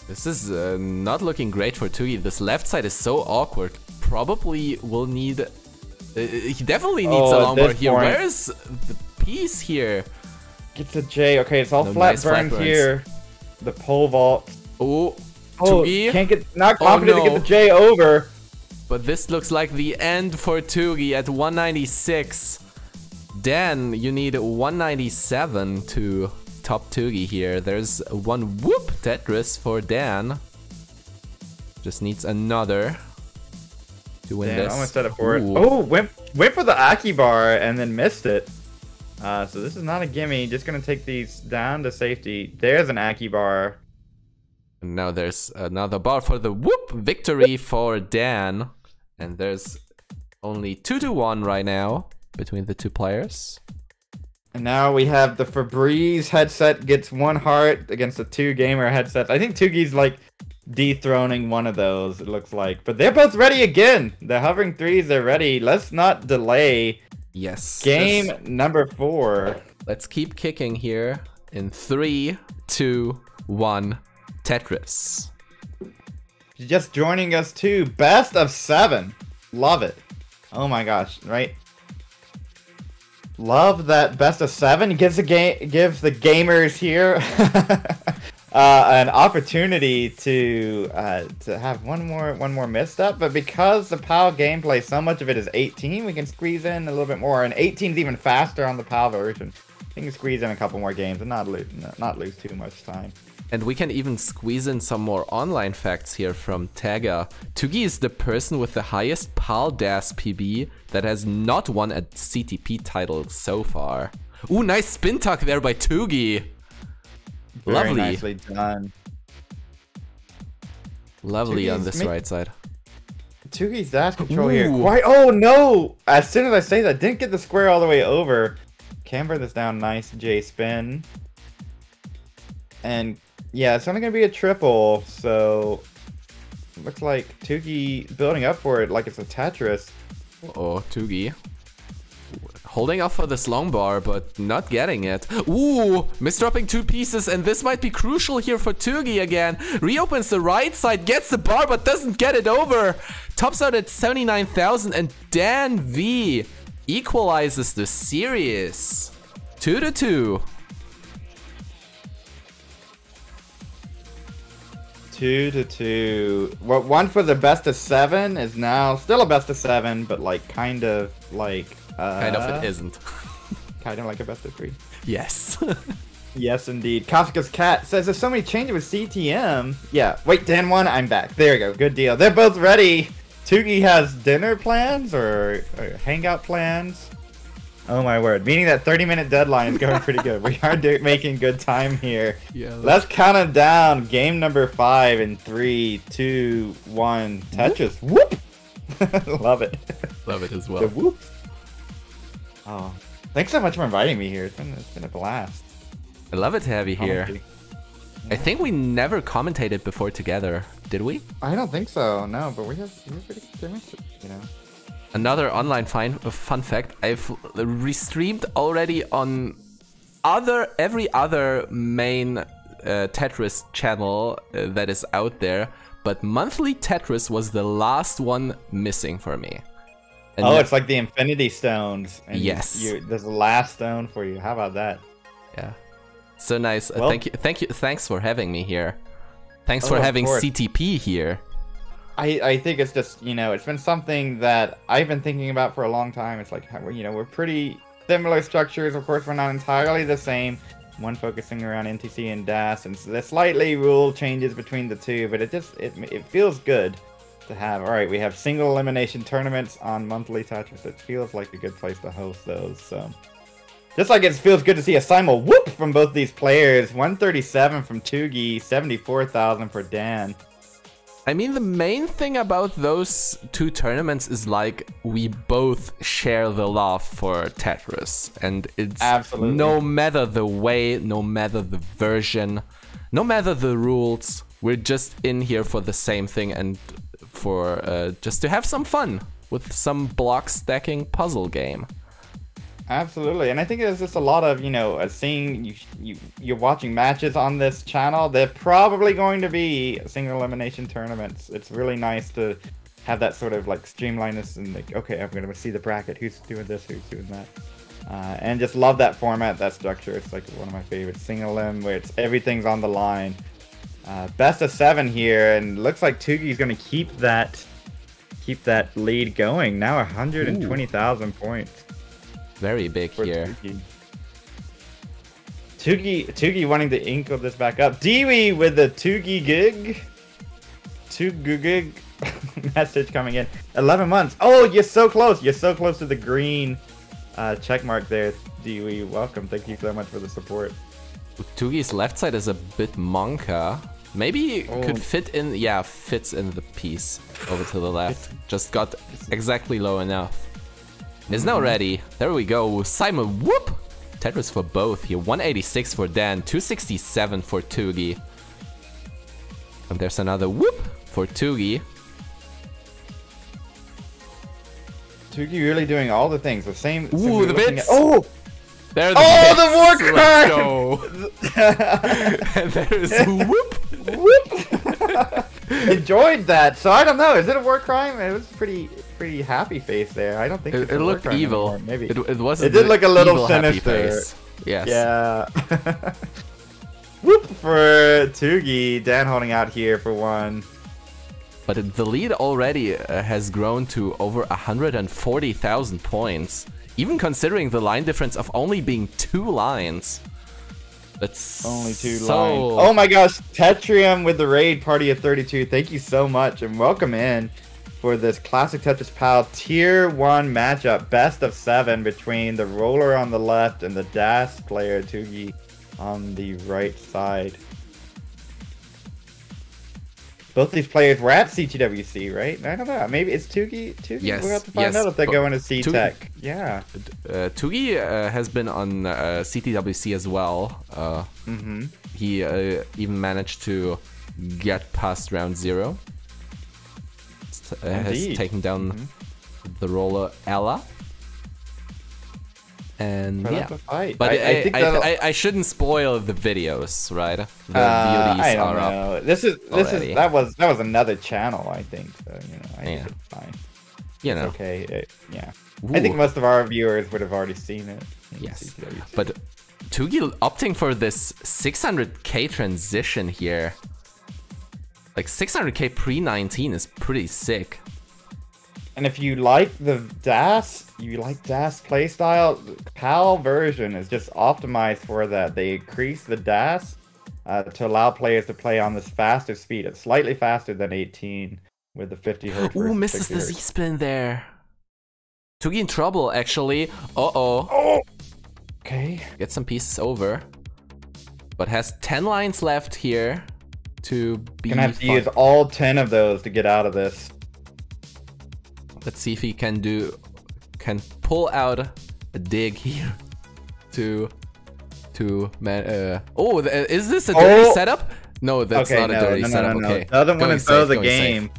This is not looking great for Tugi. This left side is so awkward. Probably will need... he definitely needs a long bar here. Where's the piece here? Gets a J. Okay, it's all flat burns here. The pole vault. Oh, Tugi. Not confident to get the J over. But this looks like the end for Tugi at 196. Dan, you need 197 to top Tugi here. There's one whoop Tetris for Dan. Just needs another to win this. Almost set it for it. Oh, went for the Aki bar and then missed it. So this is not a gimme. Just gonna take these down to safety. There's an Aki bar. And now there's another bar for the whoop victory for Dan. And there's only 2-1 right now between the two players. And now we have the Febreze headset gets 1 heart against the 2 gamer headsets. I think Tugi's like dethroning one of those, it looks like. But they're both ready again. The hovering 3s, they're ready. Let's not delay. Yes. Game number 4. Let's keep kicking here in 3, 2, 1. Tetris. Just joining us too. Best of 7. Love it. Oh my gosh, right? Love that best of 7. Gives the gamers here an opportunity to have one more misstep. But because the PAL gameplay, so much of it is 18, we can squeeze in a little bit more. And 18 is even faster on the PAL version. We can squeeze in a couple more games and not lose too much time. And we can even squeeze in some more online facts here from Tega. Tugi is the person with the highest PAL DAS PB that has not won a CTP title so far. Ooh, nice spin tuck there by Tugi. Very nicely done. Lovely on this right side. Tugi's dash control here. Oh no! As soon as I say that, didn't get the square all the way over. Camber this down, nice J spin. And yeah, it's only gonna be a triple, so looks like Tugi building up for it like it's a Tetris. Oh, Tugi. Holding up for this long bar, but not getting it. Ooh, misdropping 2 pieces, and this might be crucial here for Tugi again. Reopens the right side, gets the bar, but doesn't get it over. Tops out at 79,000, and DanV equalizes the series. 2-2. 2-2. What one for the best of 7 is now still a best of 7, but like kind of like kind of it isn't. Kind of like a best of 3. Yes. Yes, indeed. Kafka's Cat says there's so many changes with CTM. Yeah. Wait, Dan 1, I'm back. There you go. Good deal. They're both ready. Tugi has dinner plans or hangout plans. Oh my word. Meaning that 30-minute deadline is going pretty good. We are making good time here. Yeah, let's count it down. Game number 5 in 3, 2, 1. Tetris. Whoop! Love it. Love it as well. The whoop. Oh. Thanks so much for inviting me here. It's been a blast. I love it to have you here. Yeah. I think we never commentated before together, did we? I don't think so, no, but we have pretty good chemistry, you know. Another online fun fact, I've restreamed already on every other main Tetris channel that is out there, but Monthly Tetris was the last one missing for me. And it's like the Infinity Stones. And yes. There's the last stone for you. How about that? Yeah. So nice. Well, thank you. Thanks for having me here. Thanks for having CTP here. I think it's just, it's been something that I've been thinking about for a long time. It's like, we're pretty similar structures. Of course, we're not entirely the same. One focusing around NTC and DAS, and so there's slightly rule changes between the two, but it feels good to have. All right, we have single elimination tournaments on Monthly Tetris. It feels like a good place to host those. So, just like it feels good to see a simul whoop from both these players. 137 from Tugi, 74,000 for Dan. I mean, the main thing about those two tournaments is like we both share the love for Tetris, and it's absolutely, no matter the way, no matter the version, no matter the rules, We're just in here for the same thing and for just to have some fun with some block stacking puzzle game. Absolutely, and I think there's just a lot of, you know, seeing you're watching matches on this channel. They're probably going to be single elimination tournaments. It's really nice to have that sort of like streamlinedness and like, okay, I'm gonna see the bracket. Who's doing this? Who's doing that? And just love that format, that structure. It's like one of my favorites. Single elim, where it's everything's on the line. Best of 7 here, and looks like Tugi's gonna keep that lead going. Now 120,000 points. Very big here. Tugi wanting to inkle this back up. Dewey with the Tugi gig. Tugi gig message coming in. 11 months. Oh, you're so close. You're so close to the green check mark there, Dewey. Welcome. Thank you so much for the support. Tugi's left side is a bit monka. Maybe could fit in. Yeah, fits in the piece over to the left. Just got exactly low enough. Is now ready. There we go. Simon, whoop! Tetris for both here. 186 for Dan, 267 for Tugi. And there's another whoop for Tugi. Tugi really doing all the things. The same. Ooh, the bits! Oh! There are the bits. The war crime! And there's whoop! Whoop! Enjoyed that. So I don't know. Is it a war crime? It was pretty happy face there. I don't think it looked evil. Anymore. Maybe it wasn't. It did look a little sinister. Yes. Yeah. Whoop for Tugi. Dan holding out here for 1. But the lead already has grown to over 140,000 points. Even considering the line difference of only being 2 lines. That's only 2 lines. Oh my gosh, Tetrium with the raid party of 32. Thank you so much and welcome in for this classic Tetris Pal tier 1 matchup, best of 7 between the roller on the left and the DAS player Tugi on the right side. Both these players were at CTWC, right? I don't know. Maybe it's Tugi. Yes, we'll have to find out if they're going to C-Tech. Yeah. Tugi has been on CTWC as well. He even managed to get past round 0. Has taken down the roller Ella. And yeah, but I shouldn't spoil the videos, right? The beauties I don't are know. up. That was another channel, I think. So you know, I think it's fine. You know, it's okay. Yeah, I think most of our viewers would have already seen it. Yes, but Tugi opting for this 600k transition here. Like 600k pre-19 is pretty sick. And if you like the DAS, playstyle, PAL version is just optimized for that. They increase the DAS to allow players to play on this faster speed. It's slightly faster than 18 with the 50 Hz. Ooh, misses the Z-spin there. Tugi in trouble, actually. Uh-oh. Oh! Okay. Get some pieces over. But has 10 lines left here to be gonna have to use all 10 of those to get out of this. Let's see if he can pull out a dig here to oh, is this a dirty setup? No, that's not a dirty setup. Okay, the other one is the game. Safe.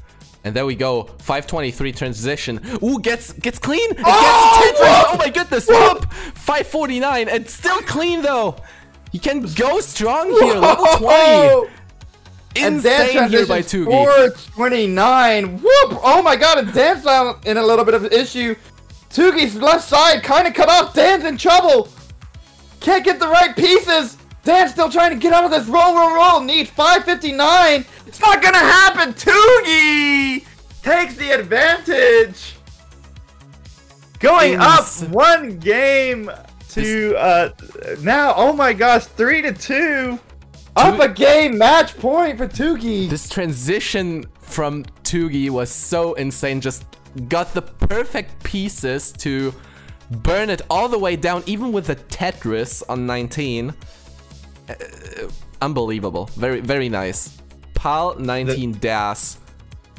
And there we go, 523 transition. Ooh, gets clean. Gets Tetris. Oh my goodness, whoop! 549 and still clean though. He can go strong here, level 20. Insane here by Tugi. 429. Whoop! Oh my god, and Dan's in a little bit of an issue. Tugi's left side kind of cut off. Dan's in trouble. Can't get the right pieces. Dan's still trying to get out of this. Roll. Needs 559. It's not gonna happen. Tugi takes the advantage. Going up 1 game to now. Oh my gosh, 3-2. Up a game, match point for Tugi. This transition from Tugi was so insane. Just got the perfect pieces to burn it all the way down, even with the Tetris on 19. Unbelievable. Very, very nice. PAL 19 DAS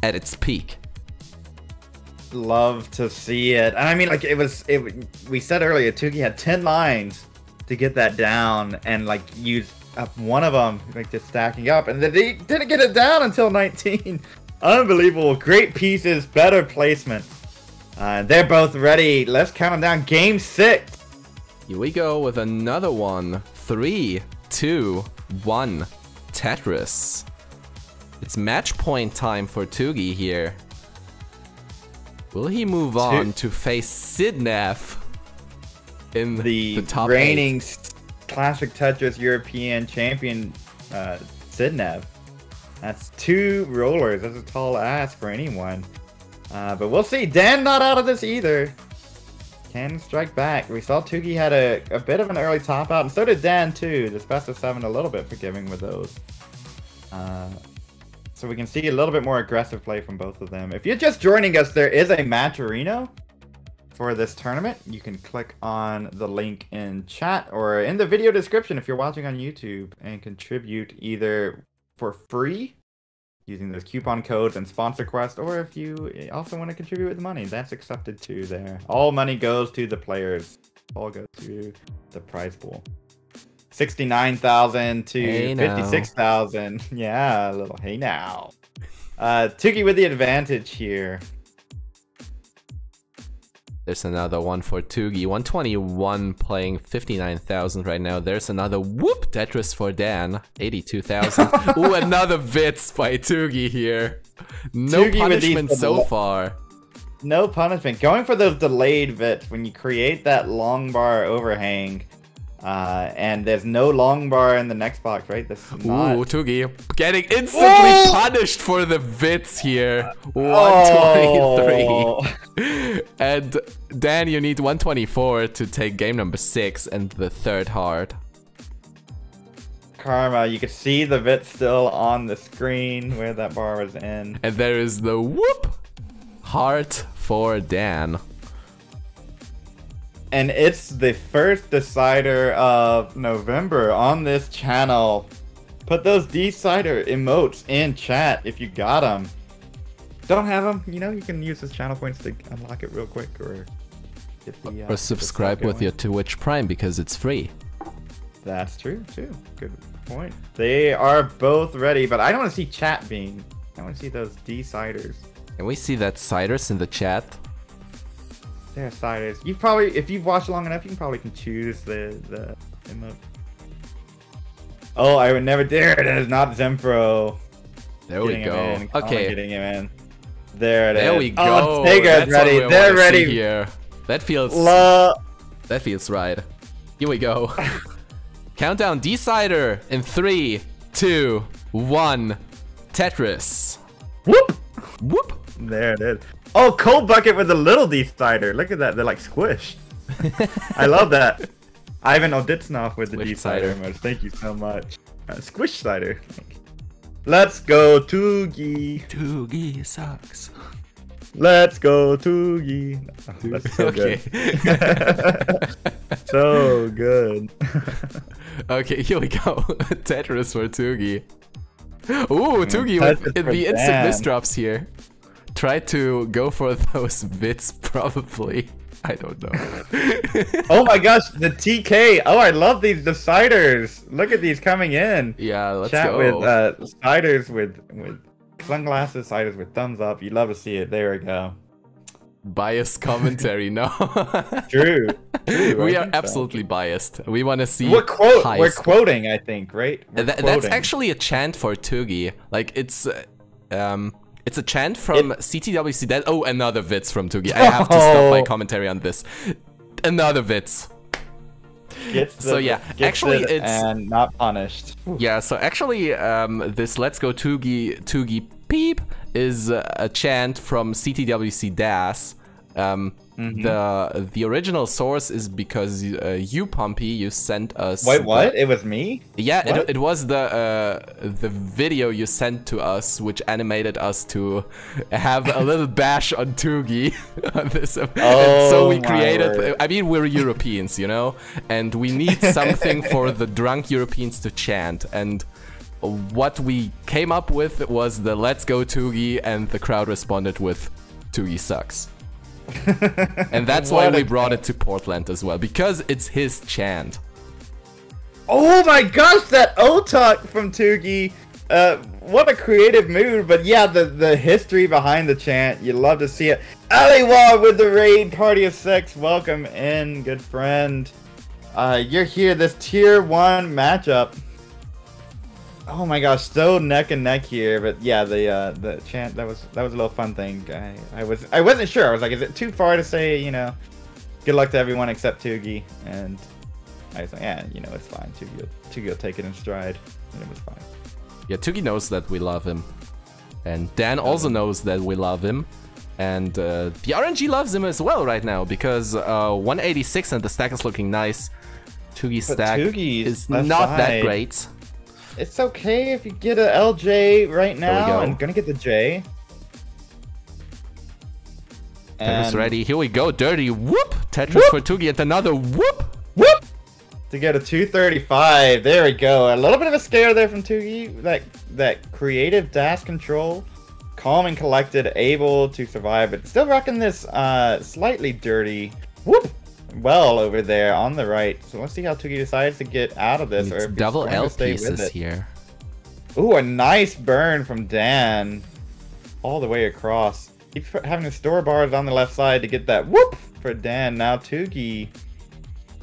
at its peak. Love to see it. I mean, like, we said earlier, Tugi had 10 lines to get that down and, like, use up one of them, like just stacking up, and then they didn't get it down until 19. Unbelievable. Great pieces, better placement. They're both ready. Let's count them down. Game 6. Here we go with another one. 3, 2, 1. Tetris. It's match point time for Tugi here. Will he move on to face Sidnev in the top reigning 8? Classic Tetris European champion, Sidnev? That's 2 rollers. That's a tall ask for anyone. But we'll see. Dan not out of this either. Can strike back. We saw Tugi had a bit of an early top out, and so did Dan too. This best of 7 a little bit forgiving with those. So we can see a little bit more aggressive play from both of them. If you're just joining us, there is a match arena for this tournament. You can click on the link in chat or in the video description if you're watching on YouTube and contribute either for free using those coupon codes and sponsor quest, or if you also want to contribute with money, that's accepted too there. All money goes to the players. All goes to the prize pool. 69,000 to 56,000. Yeah, a little hey now. Tugi with the advantage here. There's another one for Tugi. 121 playing 59,000 right now. There's another whoop Tetris for Dan. 82,000. Ooh, another Vits by Tugi here. No Tugi punishment so far. No punishment. Going for those delayed Vits when you create that long bar overhang. And there's no long bar in the next box, right? This is not... Ooh, Tugi getting instantly punished for the Vits here. 123. And Dan, you need 124 to take game number 6 and the 3rd hard. Karma, you can see the Vit still on the screen where that bar was in. And there is the whoop heart for Dan. And it's the first decider of November on this channel. Put those decider emotes in chat if you got them. Don't have them, you know, you can use those channel points to unlock it real quick, or get the, or subscribe with your Twitch Prime because it's free. That's true too. Good point. They are both ready, but I don't want to see chat being. I want to see those deciders. Can we see that ciders in the chat? There, ciders. You probably, if you've watched long enough, you can choose the emote. Oh, I would never dare. It is not Zempro. There we go. Okay. Getting him in. There it is. There we go. Oh, Tega's ready. They're ready here. That feels. That feels right. Here we go. Countdown decider in 3, 2, 1. Tetris. Whoop. Whoop. There it is. Oh, cold bucket with a little decider. Look at that. They're like squished. I love that. Ivan Oditsnov with the decider emotes. Thank you so much. Squish cider. Let's go, Tugi. Tugi sucks. Let's go, Tugi. Oh, that's so good. So good. Okay, here we go. Tetris for Tugi. Ooh, Tugi with the instant misdrops here. Try to go for those bits, probably. I don't know. Oh my gosh, the TK. Oh, I love these deciders. Look at these coming in. Yeah, let's Chat go. With ciders with sunglasses, ciders with thumbs up. You love to see it. There we go. Biased commentary, no. True. We are absolutely biased. We want to see. We're quoting, I think, right? That's actually a chant for Tugi. Like it's a chant from CTWC. Oh, another Vits from Tugi. I have to stop my commentary on this. Another Vits. So yeah, actually it's and not punished. Yeah, so actually this Let's Go Tugi Peep is a chant from CTWC Das. The original source is because you, Pumpy, you sent us. Wait, what? It was me? Yeah, it was the video you sent to us, which animated us to have a little bash on Tugi. On this. And so we created. I mean, we're Europeans, you know, and we need something for the drunk Europeans to chant. And what we came up with was the Let's Go Tugi, and the crowd responded with Tugi sucks. And that's why we brought it to Portland as well, because it's his chant. Oh my gosh, that O-Tuck from Tugi. What a creative move, but yeah, the history behind the chant, you love to see it. Aliwa with the raid, party of 6, welcome in, good friend. You're here, this tier 1 matchup. Oh my gosh, so neck and neck here, but yeah, the chant, that was a little fun thing. I wasn't sure, I was like, is it too far to say, you know, good luck to everyone except Tugi, and I was like, yeah, you know, it's fine, Tugi will take it in stride, and it was fine. Yeah, Tugi knows that we love him. And Dan also knows that we love him. And the RNG loves him as well right now, because 186 and the stack is looking nice. Tugi's stack is not that great. It's okay if you get a LJ right now. I'm gonna get the J. Tetris ready. Here we go. Dirty whoop. Tetris for Tugi and another whoop. Whoop. To get a 235. There we go. A little bit of a scare there from Tugi. That creative dash control. Calm and collected, able to survive, but still rocking this slightly dirty whoop well over there on the right. So let's see how Tugi decides to get out of this. It's or double L pieces here. Ooh, a nice burn from Dan. All the way across. Keeps having the store bars on the left side to get that whoop for Dan. Now Tugi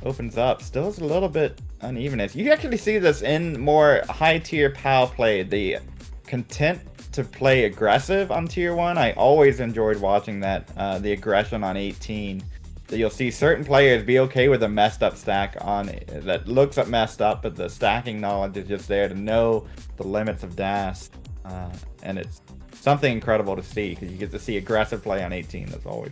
opens up. Still is a little bit unevenness. You actually see this in more high tier POW play. The content to play aggressive on tier 1. I always enjoyed watching that, the aggression on 18. So you'll see certain players be okay with a messed up stack on that looks up messed up, but the stacking knowledge is just there to know the limits of dash. And it's something incredible to see, because you get to see aggressive play on 18. That's always.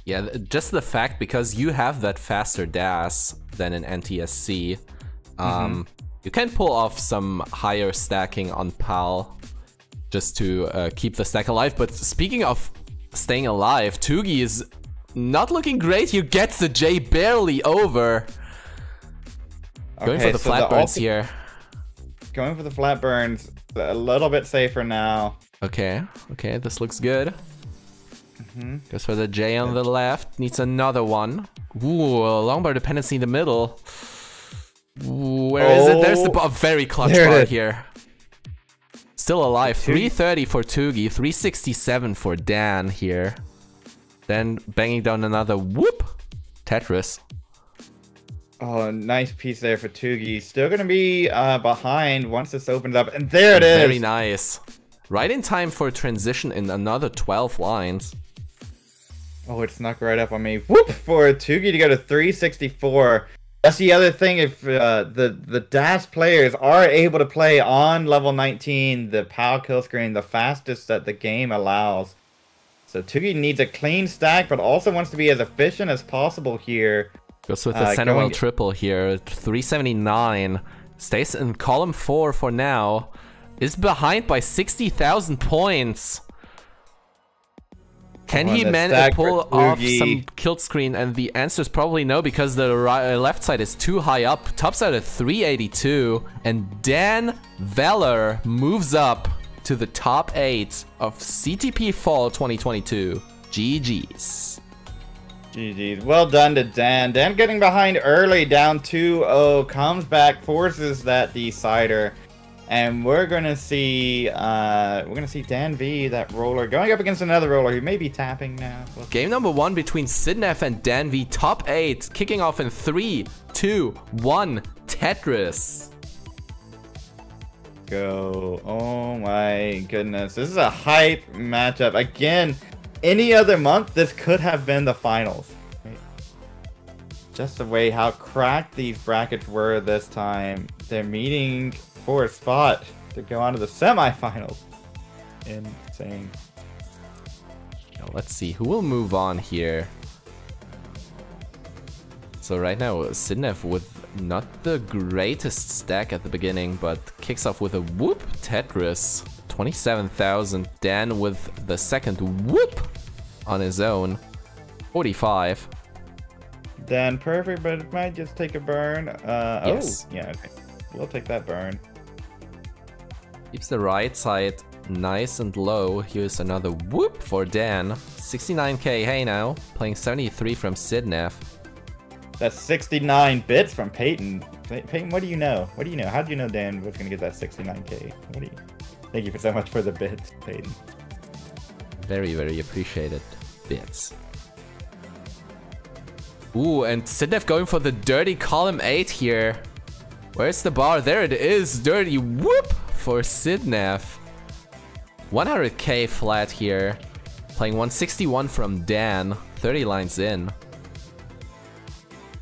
Yeah, just the fact, because you have that faster dash than in NTSC, you can pull off some higher stacking on PAL just to keep the stack alive. But speaking of staying alive, Tugi is not looking great. He gets the J barely over. Going for the flat burns here. Going for the flat burns. A little bit safer now. Okay, okay, this looks good. Goes for the J on the left. Needs another one. Ooh, a longbar dependency in the middle. Ooh, where is it? There's the very clutch part here. Still alive. 330 for Tugi, 367 for Dan here. Then banging down another whoop. Tetris. Oh, nice piece there for Tugi. Still gonna be behind once this opens up, and there it is. Very nice. Right in time for a transition in another 12 lines. Oh, it snuck right up on me. Whoop for Tugi to go to 364. That's the other thing, if the dash players are able to play on level 19, the POW kill screen, the fastest that the game allows. So Tugi needs a clean stack, but also wants to be as efficient as possible here. Goes with the center well triple here, 379. Stays in column 4 for now. Is behind by 60,000 points. Can he manage to pull off some kill screen? And the answer is probably no, because the left side is too high up. Top side at 382. And DanVeller moves up to the top 8 of CTP Fall 2022. GG's. GG's. Well done to Dan. Dan getting behind early, down 2-0. Comes back, forces that decider. And we're gonna see DanV, that roller, going up against another roller who may be tapping now. Game number 1 between Sidnev and DanV, top 8, kicking off in 3, 2, 1, Tetris. Go. Oh my goodness. This is a hype matchup. Again, any other month, this could have been the finals. Just the way how cracked these brackets were this time. They're meeting for a spot to go on to the semifinals. Insane. Now let's see who will move on here. So right now, Sidnev with not the greatest stack at the beginning, but kicks off with a whoop. Tetris, 27,000. Dan with the second whoop on his own, 45. Dan perfect, but it might just take a burn. Yes. Oh, yeah, okay. We'll take that burn. Keeps the right side nice and low. Here's another whoop for Dan. 69k, hey now. Playing 73 from Sidnev. That's 69 bits from Peyton. Peyton, what do you know? What do you know? How do you know Dan was gonna get that 69K? What do you? Thank you so much for the bits, Peyton. Very, very appreciated bits. Ooh, and Sidnev going for the dirty column 8 here. Where's the bar? There it is. Dirty whoop for Sidnev. 100k flat here. Playing 161 from Dan. 30 lines in.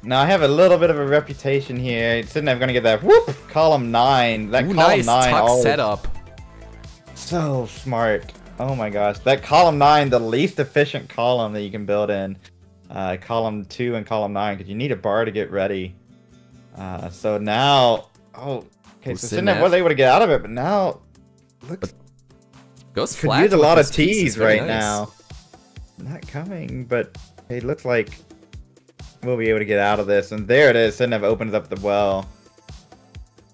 Now I have a little bit of a reputation here. Sidnev gonna get that whoop column 9. That Ooh, column nice 9 tuck setup. So smart. Oh my gosh. That column 9, the least efficient column that you can build in. Column 2 and column 9, because you need a bar to get ready. So now, okay, so Sidnev was able to get out of it, but now looks goes could flat. use a lot of T's T's right now. Not coming, but it looks like we'll be able to get out of this. And there it is. Sidnev opens up the well.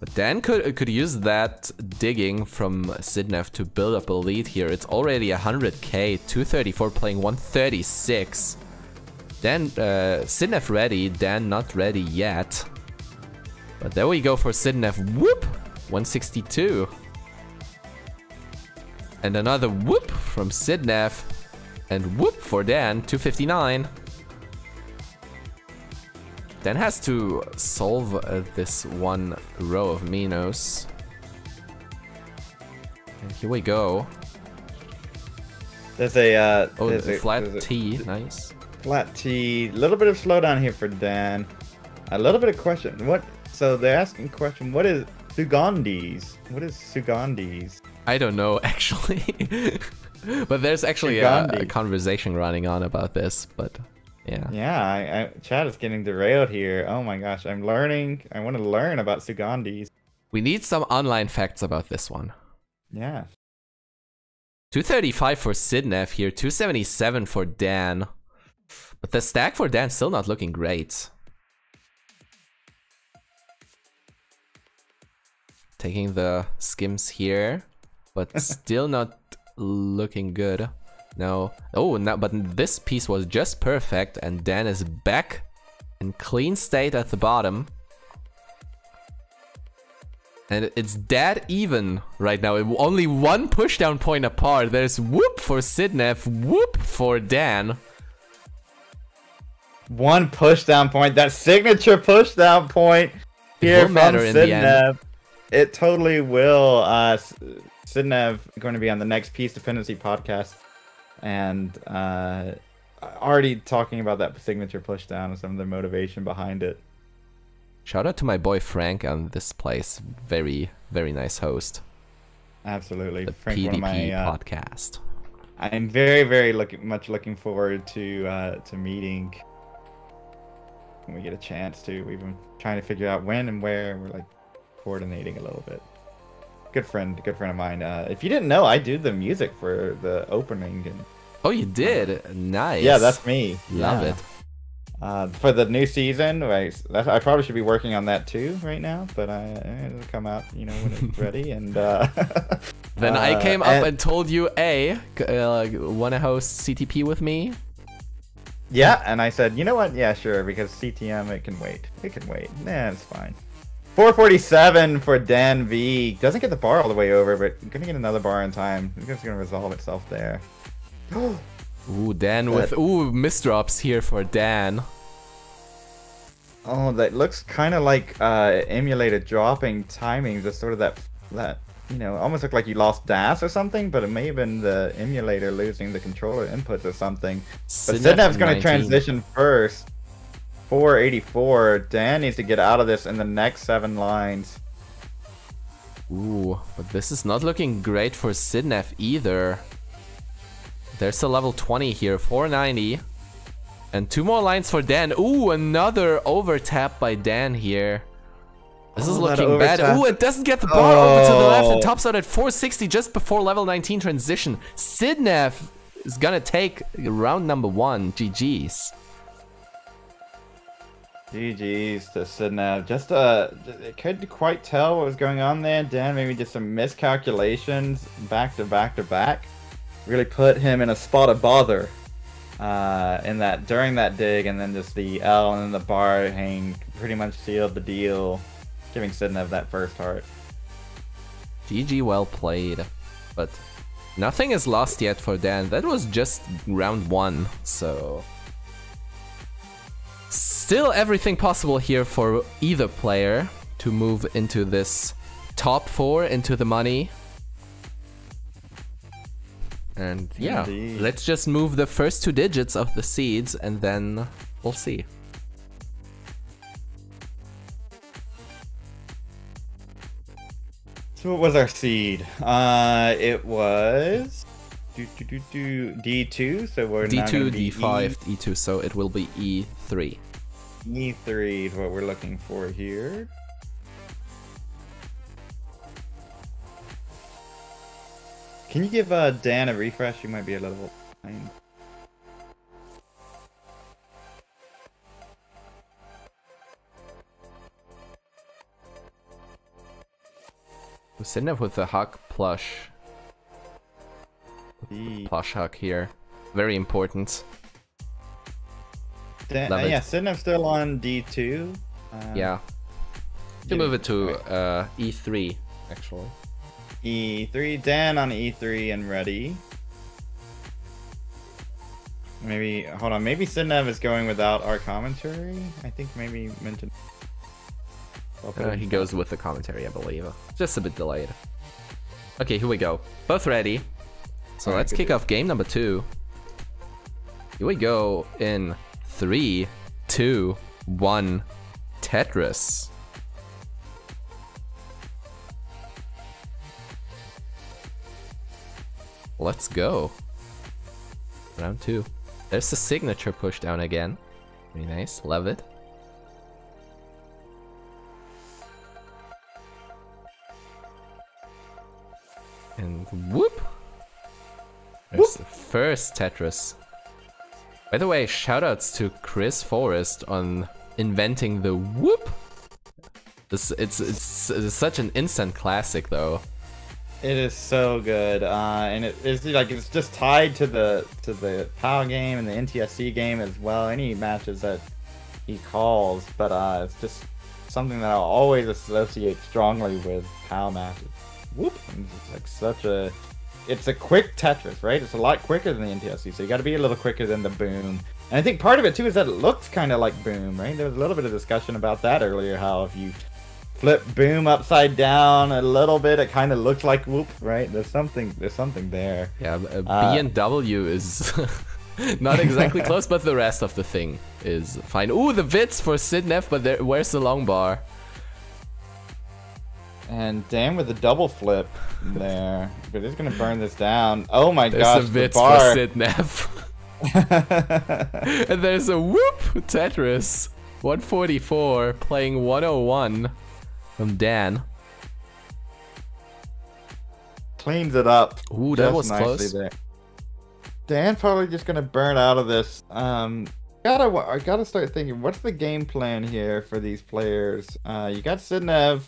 But Dan could use that digging from Sidnev to build up a lead here. It's already 100k, 234 playing 136. Dan, Sidnev ready, Dan not ready yet. But there we go for Sidnev. Whoop! 162. And another whoop from Sidnev. And whoop for Dan, 259. Dan has to solve this one row of Minos. And here we go. There's a flat T, nice. Flat T, a little bit of slowdown here for Dan. A little bit of question. What? So they're asking question. What is Sugandis? What is Sugandis? I don't know actually, but there's actually a conversation running on about this. But yeah. Yeah, chat is getting derailed here. Oh my gosh, I'm learning. I want to learn about Sugandis. We need some online facts about this one. Yeah. 235 for Sidnev here, 277 for Dan. But the stack for Dan still not looking great. Taking the skims here, but still not looking good. No. Oh, no, but this piece was just perfect, and Dan is back in clean state at the bottom. And it's dead even right now. Only one pushdown point apart. There's whoop for Sidnev, whoop for Dan. One pushdown point, that signature pushdown point here from Sidnev. It totally will. Sidnev going to be on the next Peace Dependency podcast, and already talking about that signature pushdown and some of the motivation behind it. Shout out to my boy Frank on this place. Very, very nice host. Absolutely. The Frank, PDP one of my, podcast. I'm very, very looking forward to meeting when we get a chance to. We've been trying to figure out when and where. We're like coordinating a little bit. Good friend of mine. If you didn't know, I do the music for the opening. And oh, you did? Nice. Yeah, that's me. Love it. For the new season, I probably should be working on that too right now, but it'll come out, you know, when it's ready. And then I came up and told you, "Hey, wanna host CTP with me?" Yeah, and I said, you know what? Yeah, sure, because CTM it can wait. It can wait. Nah, it's fine. 447 for DanV. Doesn't get the bar all the way over, but gonna get another bar in time. I think it's gonna resolve itself there. Ooh, Dan with misdrops here for Dan. Oh, that looks kind of like emulated dropping timing. Just sort of that you know, almost looked like you lost DAS or something, but it may have been the emulator losing the controller inputs or something. But Sidnev's going to transition first. 484. Dan needs to get out of this in the next 7 lines. Ooh, but this is not looking great for Sidnev either. There's a level 20 here, 490. And 2 more lines for Dan. Ooh, another over tap by Dan here. This is looking bad. Ooh, it doesn't get the bar over to the left and tops out at 460 just before level 19 transition. Sidnev is gonna take round number 1. GG's. GG's to Sidnev. Just couldn't quite tell what was going on there. Dan maybe just some miscalculations back to back to back. Really put him in a spot of bother. during that dig, and then just the L and then the bar hang pretty much sealed the deal, giving Sidnev that first heart. GG, well played. But nothing is lost yet for Dan. That was just round 1, so... Still everything possible here for either player to move into this top 4, into the money. And yeah, Indeed. Let's just move the first 2 digits of the seeds and then we'll see. So what was our seed? It was D2, so we're now D2, gonna be D5, E2, so it will be E3. E3 is what we're looking for here. Can you give Dan a refresh? You might be a little behind. Sidnev with the Huck plush. Plush Huck here. Very important. Yeah, Sidnev's still on D2. Yeah. To move it to E3, actually. E3, Dan on E3 and ready. Maybe, hold on, maybe Sidnev is going without our commentary? I think maybe meant to... He goes with the commentary, I believe. Just a bit delayed. Okay, here we go. Both ready. So let's kick off game number 2. Here we go in 3, 2, 1, Tetris. Let's go. Round 2. There's the signature push down again. Very nice, love it. And whoop! There's the first Tetris. By the way, shoutouts to Chris Forrest on inventing the whoop. It's such an instant classic, though. It is so good, and it's just tied to the PAL game and the NTSC game as well. Any matches that he calls, but it's just something that I'll always associate strongly with PAL matches. Whoop! It's like it's a quick Tetris, right? It's a lot quicker than the NTSC, so you got to be a little quicker than the Boom. And I think part of it too is that it looks kind of like Boom, right? There was a little bit of discussion about that earlier, how if you flip Boom upside down a little bit, it kind of looks like Whoop, right? There's something there. Yeah, B and W is not exactly close, but the rest of the thing is fine. Ooh, the Vits for Sidnev, but where's the long bar? And Dan with the double flip there, but it's gonna burn this down. Oh my There's gosh, the Vits bar. for Sidnev. And there's a whoop Tetris. 144 playing 101 from Dan. Cleans it up. Ooh, that was close. There. Dan probably just gonna burn out of this. I gotta start thinking, what's the game plan here for these players? You got Sidnev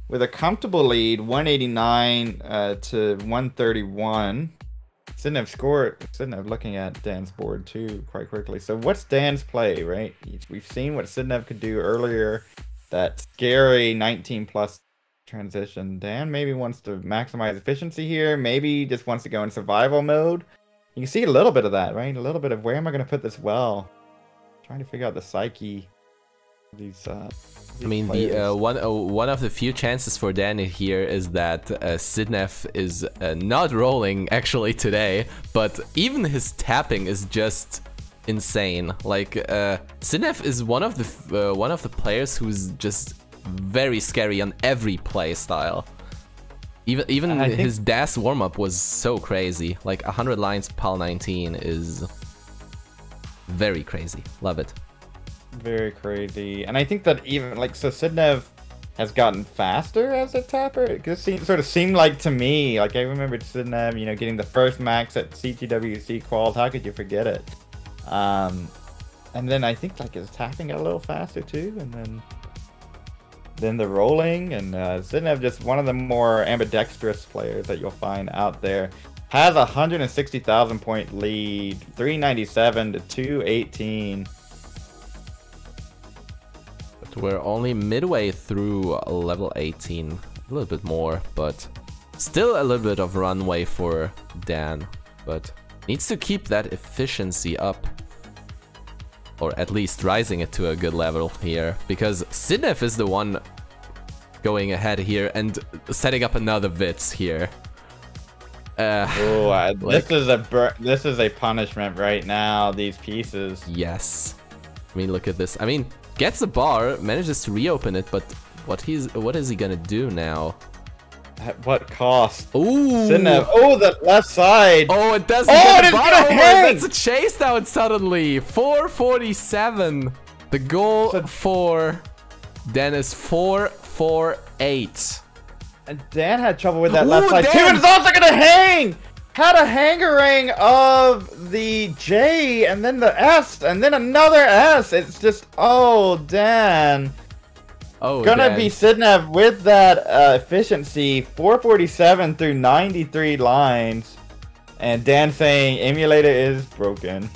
with a comfortable lead, 189 to 131. Sidnev looking at Dan's board too quite quickly. So what's Dan's play, right? We've seen what Sidnev could do earlier. That scary 19 plus transition. Dan maybe wants to maximize efficiency here. Maybe just wants to go in survival mode. You can see a little bit of that, right? A little bit of where am I going to put this well? Trying to figure out the psyche of these I mean, the one of the few chances for Dan here is that Sidnev is not rolling actually today, but even his tapping is just insane. Like Sidnev is one of the players who's just very scary on every play style. Even his DAS warm-up was so crazy. Like 100 lines PAL 19 is very crazy. Love it. Very crazy. And I think that even like Sidnev has gotten faster as a tapper. It just sort of seemed like to me, like I remember Sidnev, getting the first max at CTWC quals. How could you forget it? And then I think like his tapping got a little faster too, and then the rolling, and Sidnev just one of the more ambidextrous players that you'll find out there. Has a 160,000 point lead, 397 to 218. But we're only midway through level 18, a little bit more, but still a little bit of runway for Dan. But needs to keep that efficiency up, or at least rising it to a good level here, because Sidnev is the one going ahead here and setting up another Vitz here. This is a punishment right now, these pieces. Yes. I mean, look at this. I mean, gets the bar, manages to reopen it, but what is he gonna do now? At what cost? Ooh! Sidnev. Oh, the left side! Oh, it doesn't get the bar gonna over. hang! That's a chase down suddenly! 447! The goal for Dan is 448. And Dan had trouble with that left Ooh, side Dan! too, and it's also gonna hang! Had a hangerang of the J, and then the S, and then another S. It's just, oh, Dan. Oh, Gonna Dan. be Sidnev with that efficiency, 447 through 93 lines. And Dan saying emulator is broken.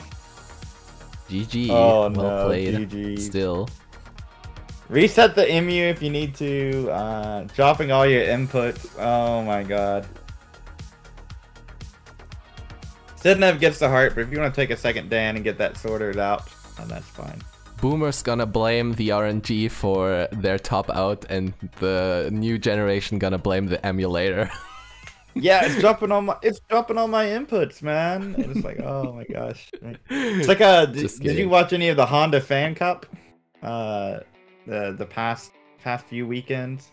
GG. Oh, well no, played. GG. Still. Reset the emu if you need to. Dropping all your inputs. Oh my god. Sidnev gets the heart, but if you want to take a second, Dan, and get that sorted out, that's fine. Boomer's gonna blame the RNG for their top out, and the new generation gonna blame the emulator. Yeah, it's dropping on my inputs, man. It's like, oh my gosh. It's like did you watch any of the Honda Fan Cup? The past few weekends.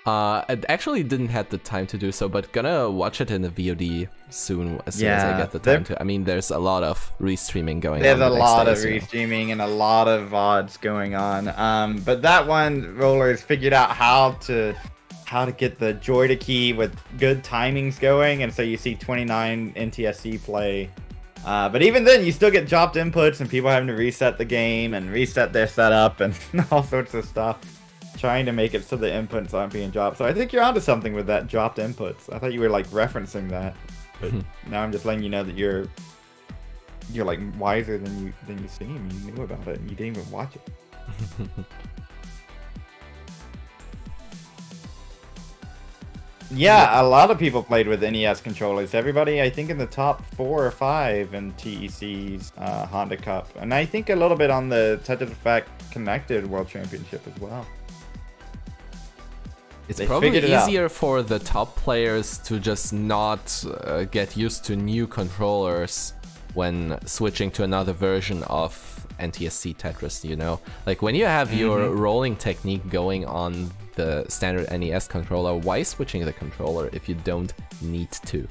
I actually didn't have the time to do so, but gonna watch it in the VOD soon as soon as I get the time to. I mean, there's a lot of restreaming going on. There's a lot of restreaming and a lot of VODs going on. But that one, Rollers figured out how to get the Joy key with good timings going, and so you see 29 NTSC play. But even then, you still get dropped inputs and people having to reset the game and reset their setup and all sorts of stuff, trying to make it so the inputs aren't being dropped. So I think you're onto something with that dropped inputs. I thought you were like referencing that, but now I'm just letting you know that you're like wiser than you seem. You knew about it and you didn't even watch it. Yeah, a lot of people played with NES controllers. Everybody, I think, in the top 4 or 5 in TEC's Honda Cup. And I think a little bit on the Tetris Effect Connected World Championship as well. It's probably easier for the top players to just not get used to new controllers when switching to another version of NTSC Tetris, you know? Like, when you have your rolling technique going on the standard NES controller, why switching the controller if you don't need to?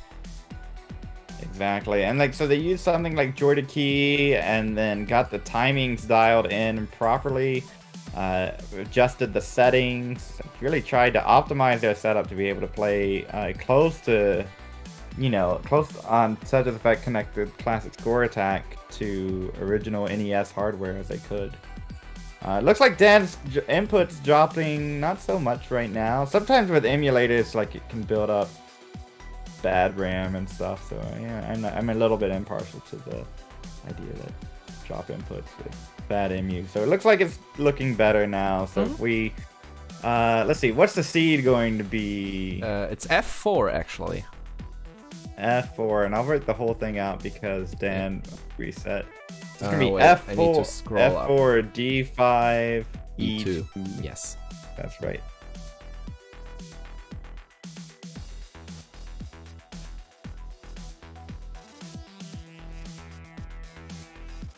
Exactly, and like, so they used something like Joy key and then got the timings dialed in properly, adjusted the settings, really tried to optimize their setup to be able to play close on Tetris Effect Connected Classic Score Attack to original NES hardware as they could. It looks like Dan's inputs dropping not so much right now. Sometimes with emulators, like, it can build up bad RAM and stuff. So yeah, I'm a little bit impartial to the idea that drop inputs with bad emu. So it looks like it's looking better now. So if we let's see, what's the seed going to be? It's F4 actually. F4, and I'll write the whole thing out because Dan reset. It's gonna be wait, F4, I need to scroll F4, up. D5, E2. E2. Yes. That's right.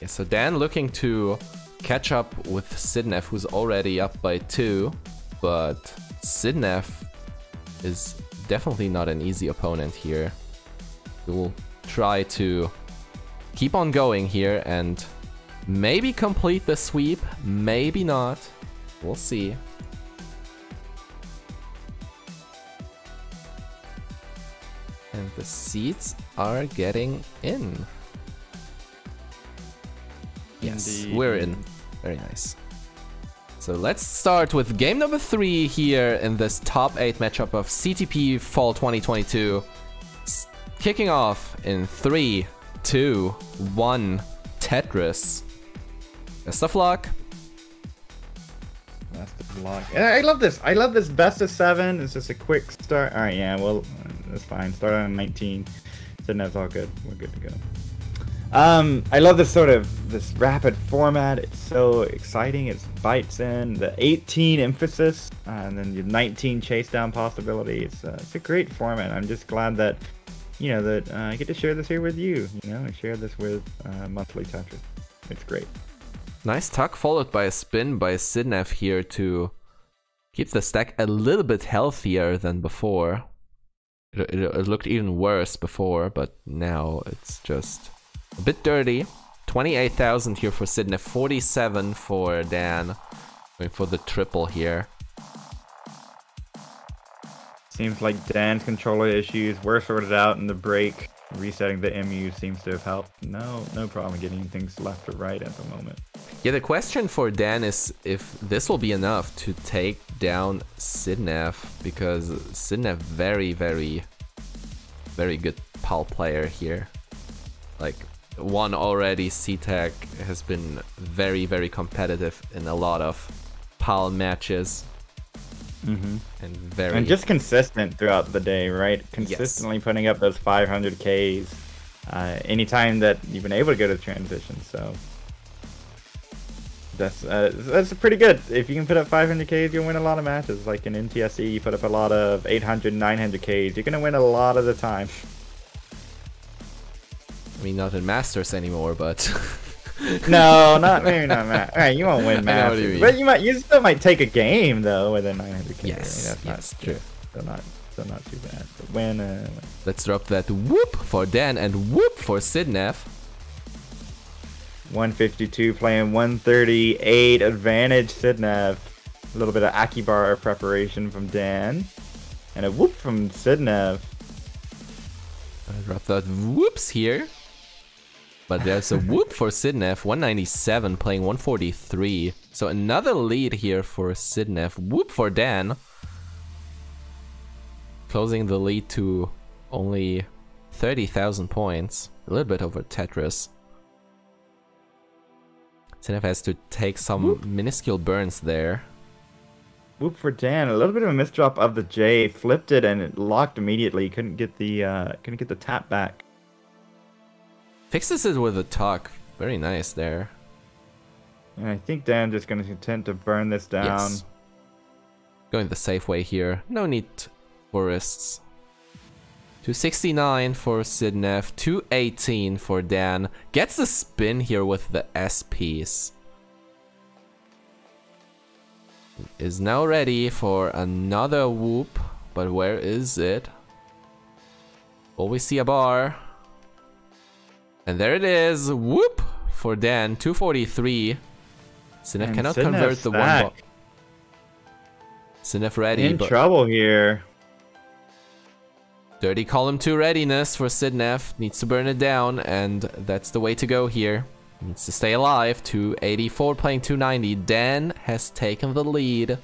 Yeah, so Dan looking to catch up with Sidnev, who's already up by 2, but Sidnev is definitely not an easy opponent here. We'll try to keep on going here and maybe complete the sweep, maybe not. We'll see. And the seeds are getting in. Yes, Indeed. we're in. Very nice. So let's start with game number 3 here in this top 8 matchup of CTP Fall 2022. kicking off in 3, 2, 1. Tetris. Best of luck. Best of luck. I love this. I love this best of 7. It's just a quick start. All right, yeah, well, that's fine. Start on 19. Sidnev's all good. We're good to go. I love this rapid format. It's so exciting. It bites in the 18 emphasis, and then the 19 chase down possibility. It's a great format. I'm just glad that I get to share this here with you. I share this with Monthly Tetris. It's great. Nice tuck followed by a spin by Sidnev here to keep the stack a little bit healthier than before. It looked even worse before, but now it's just a bit dirty. 28,000 here for Sidnev, 47 for Dan. Going for the triple here. Seems like Dan's controller issues were sorted out in the break. Resetting the MU seems to have helped. No problem getting things left or right at the moment. Yeah, the question for Dan is if this will be enough to take down Sidnev, because Sidnev very, very, very good PAL player here. Like, one already, C-Tech has been very, very competitive in a lot of PAL matches. And just consistent throughout the day, right? Consistently putting up those 500Ks anytime that you've been able to go to transition. So that's pretty good. If you can put up 500Ks, you'll win a lot of matches. Like in NTSC, you put up a lot of 800, 900Ks. You're gonna win a lot of the time. I mean, not in Masters anymore, but. No, maybe not Matt. All right, you won't win Masters, but you still might take a game though with a 900K. Yes, that's true. Still not too bad. But when let's drop that whoop for Dan and whoop for Sidnev. 152 playing 138 advantage Sidnev. A little bit of Akibar preparation from Dan, and a whoop from Sidnev. I drop that whoops here. But there's a whoop for Sidnev, 197 playing 143. So another lead here for Sidnev. Whoop for Dan. Closing the lead to only 30,000 points. A little bit over Tetris. Sidnev has to take some minuscule burns there. Whoop for Dan. A little bit of a misdrop of the J. Flipped it and it locked immediately. Couldn't get the tap back. Fixes it with a tuck. Very nice there. And I think Dan just going to attempt to burn this down. Yes. Going the safe way here. No need for risks. 269 for Sidnev. 218 for Dan. Gets the spin here with the S piece. Is now ready for another whoop. But where is it? Will we see a bar? And there it is, whoop for Dan, 243. Sidnev cannot convert the one bar. Sidnev ready. In trouble here. Dirty column 2 readiness for Sidnev. Needs to burn it down, and that's the way to go here. Needs to stay alive. 284 playing 290. Dan has taken the lead.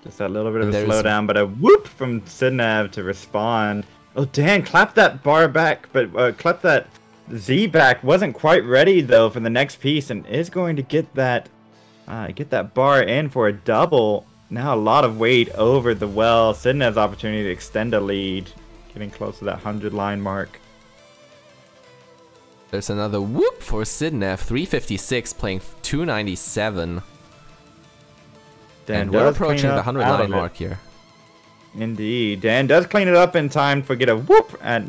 Just that little bit of a slowdown, but a whoop from Sidnev to respond. Oh, Dan clapped that bar back, but clapped that Z back. Wasn't quite ready though for the next piece, and is going to get that bar in for a double. Now a lot of weight over the well. Sidnev's opportunity to extend a lead, getting close to that 100 line mark. There's another whoop for Sidnev. 356 playing 297. And we're approaching the 100 line mark here. Indeed. Dan does clean it up in time for get a whoop at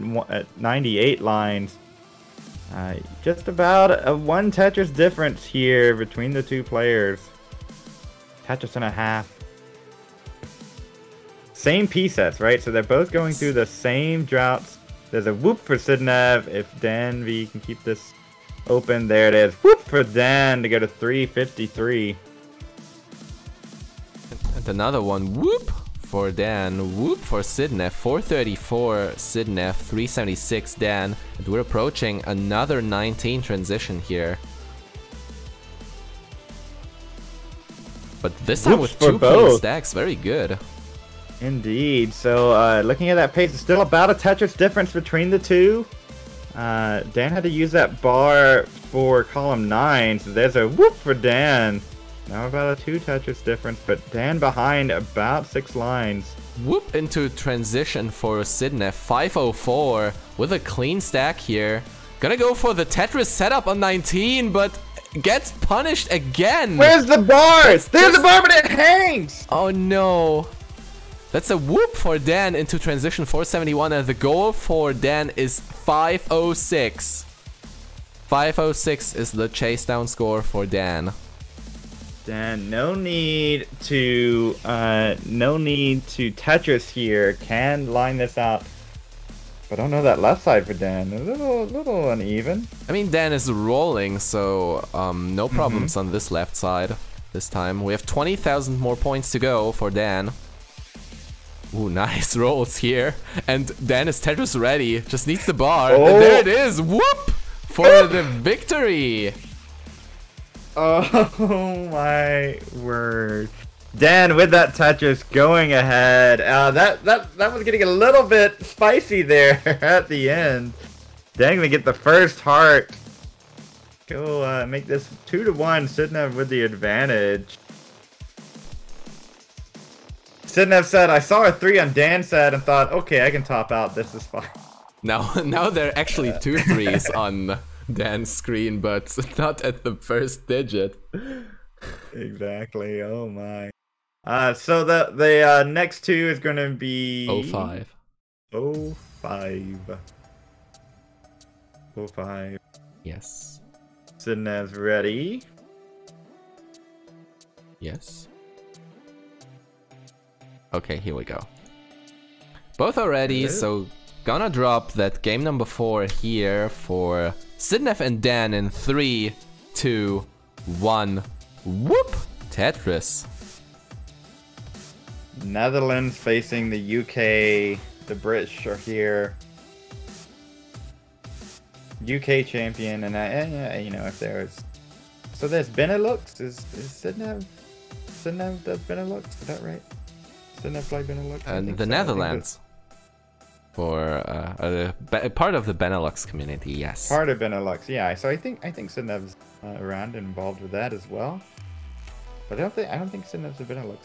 98 lines. Just about a 1 Tetris difference here between the two players. Tetris and a half. Same piece sets, right? So they're both going through the same droughts. There's a whoop for Sidnev if DanV can keep this open. There it is. Whoop for Dan to go to 353. And another one. Whoop for Dan, whoop for Sidnev, 434 Sidnev, 376 Dan, and we're approaching another 19 transition here. But this time with 2 clean stacks, very good. Indeed. So looking at that pace, it's still about a Tetris difference between the two. Dan had to use that bar for column 9, so there's a whoop for Dan. Now about a 2 Tetris difference, but Dan behind about 6 lines. Whoop into transition for Sidnev, 504 with a clean stack here. Gonna go for the Tetris setup on 19, but gets punished again. Where's the bar? There's the bar, but it hangs! Oh no. That's a whoop for Dan into transition 471, and the goal for Dan is 506. 506 is the Chasedown score for Dan. Dan, no need to Tetris here. Can line this out. But I don't know that left side for Dan. A little uneven. I mean, Dan is rolling, so no problems on this left side this time. We have 20,000 more points to go for Dan. Ooh, nice rolls here. And Dan is Tetris ready. Just needs the bar. Oh. And there it is. Whoop! For the victory. Oh my word. Dan with that Tetris going ahead. That was getting a little bit spicy there at the end. Dan gonna get the first heart. Go make this 2-1. Sidnev with the advantage. Sidnev said, I saw a 3 on Dan's side and thought, okay, I can top out. This is fine. Now there are actually 2 3s on Dan's screen, but not at the first digit. Exactly. Oh my. So the next 2 is going to be 05. 05. 05. Yes. Sidnev's ready. Yes. Okay, here we go. Both are ready, so gonna drop that game number 4 here for Sidnev and Dan in 3, 2, 1. Whoop! Tetris. Netherlands facing the UK. The British are here. UK champion, and you know, if there's... So there's Benelux. Is Sidnev does Benelux? Is that right? Sidnev play Benelux? And the Netherlands. For part of the Benelux community, yes. Part of Benelux, yeah. So I think Sidnev's around and involved with that as well. But I don't think Sidnev's a Benelux.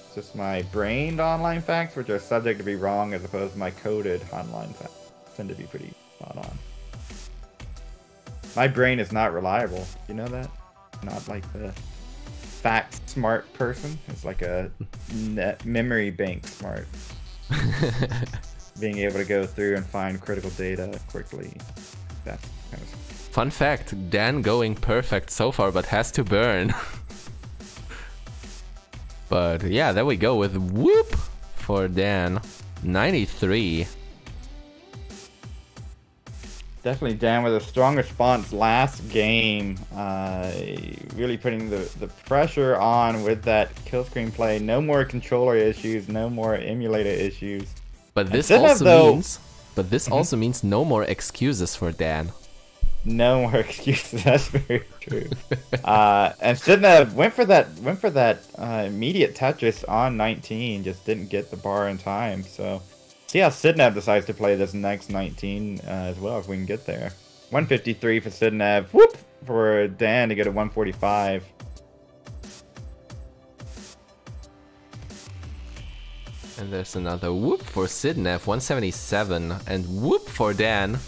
It's just my brained online facts, which are subject to be wrong, as opposed to my coded online facts. Tend to be pretty spot on. My brain is not reliable. You know that? Not like the fact smart person. It's like a memory bank smart. Being able to go through and find critical data quickly. That's kind of... Fun fact, Dan going perfect so far, but has to burn. But yeah, there we go with whoop for Dan. 93. Definitely Dan with a strong response last game. Really putting the pressure on with that kill screen play. No more controller issues, no more emulator issues. But this also means no more excuses for Dan. No more excuses. That's very true. And Sidnev went for that immediate Tetris on 19. Just didn't get the bar in time. So see how Sidnev decides to play this next 19 as well, if we can get there. 153 for Sidnev. Whoop! For Dan to get a 145. And there's another whoop for Sidnev, 177. And whoop for Dan.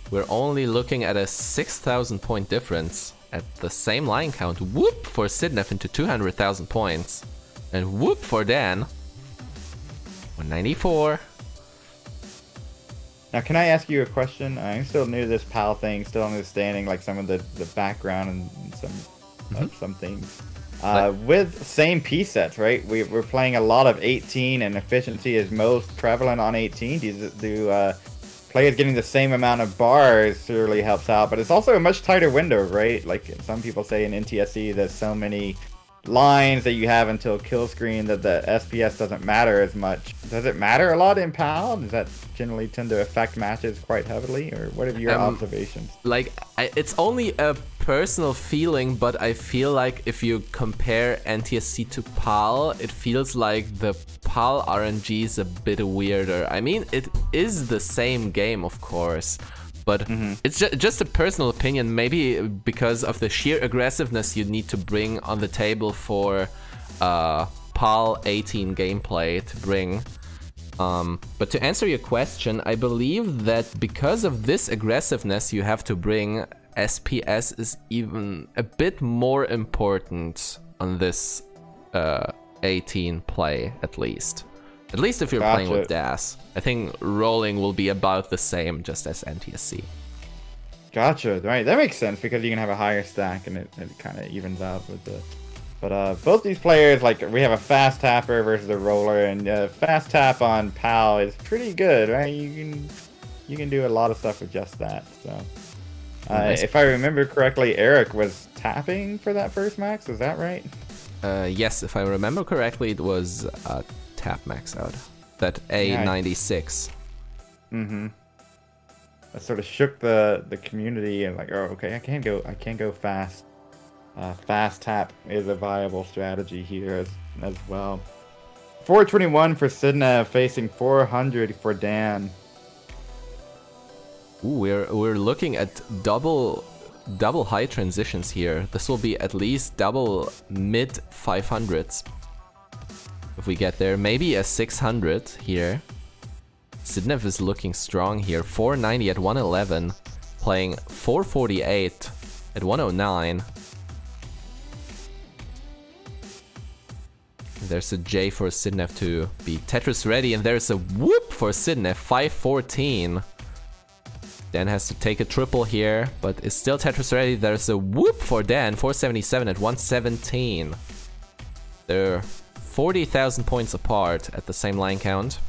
We're only looking at a 6,000 point difference at the same line count. Whoop for Sidnev into 200,000 points. And whoop for Dan. 194. Now, can I ask you a question? I'm still new to this PAL thing, still understanding like some of the background and some things. With same piece sets, right? We're playing a lot of 18, and efficiency is most prevalent on 18. Do players getting the same amount of bars certainly helps out, but it's also a much tighter window, right? Like some people say in NTSC, there's so many lines that you have until kill screen that the SPS doesn't matter as much. Does it matter a lot in PAL? Does that generally tend to affect matches quite heavily, or what are your observations? Like, it's only a personal feeling, but I feel like if you compare NTSC to PAL, it feels like the PAL RNG is a bit weirder. I mean, it is the same game, of course, but it's just a personal opinion, maybe because of the sheer aggressiveness you need to bring on the table for PAL 18 gameplay to bring. But to answer your question, I believe that because of this aggressiveness you have to bring, SPS is even a bit more important on this 18 play, at least. At least if you're playing with DAS. I think rolling will be about the same, just as NTSC. Gotcha, right, that makes sense, because you can have a higher stack and it kind of evens out with the... But both these players, like, we have a fast tapper versus a roller, and fast tap on PAL is pretty good, right? You can do a lot of stuff with just that, so... nice. If I remember correctly, Eric was tapping for that first max, is that right? Yes, if I remember correctly, it was tap max out. That A96. That sort of shook the community, and like, oh, okay, I can't go fast. Fast tap is a viable strategy here as well. 421 for Sidnev, facing 400 for Dan. Ooh, we're looking at double high transitions here. This will be at least double mid 500s. If we get there, maybe a 600 here. Sidnev is looking strong here. 490 at 111, playing 448 at 109. There's a J for Sidnev to be Tetris ready, and there's a whoop for Sidnev, 514. Dan has to take a triple here, but is still Tetris ready. There's a whoop for Dan, 477 at 117. They're 40,000 points apart at the same line count.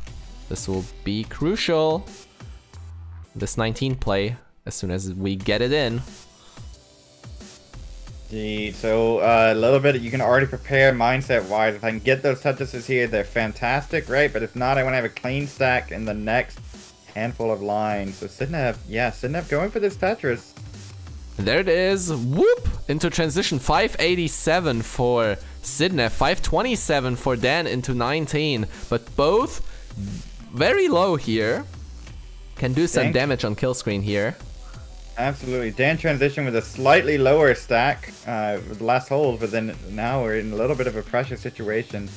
This will be crucial. This 19 play, as soon as we get it in. So a little bit, you can already prepare mindset-wise. If I can get those Tetrises here, they're fantastic, right? But if not, I want to have a clean stack in the next handful of lines. So Sidnev, yeah, Sidnev going for this Tetris. There it is. Whoop! Into transition, 587 for Sidnev, 527 for Dan into 19. But both very low here. Can do some damage on kill screen here. Absolutely. Dan transition with a slightly lower stack with less holes, but then now we're in a little bit of a pressure situation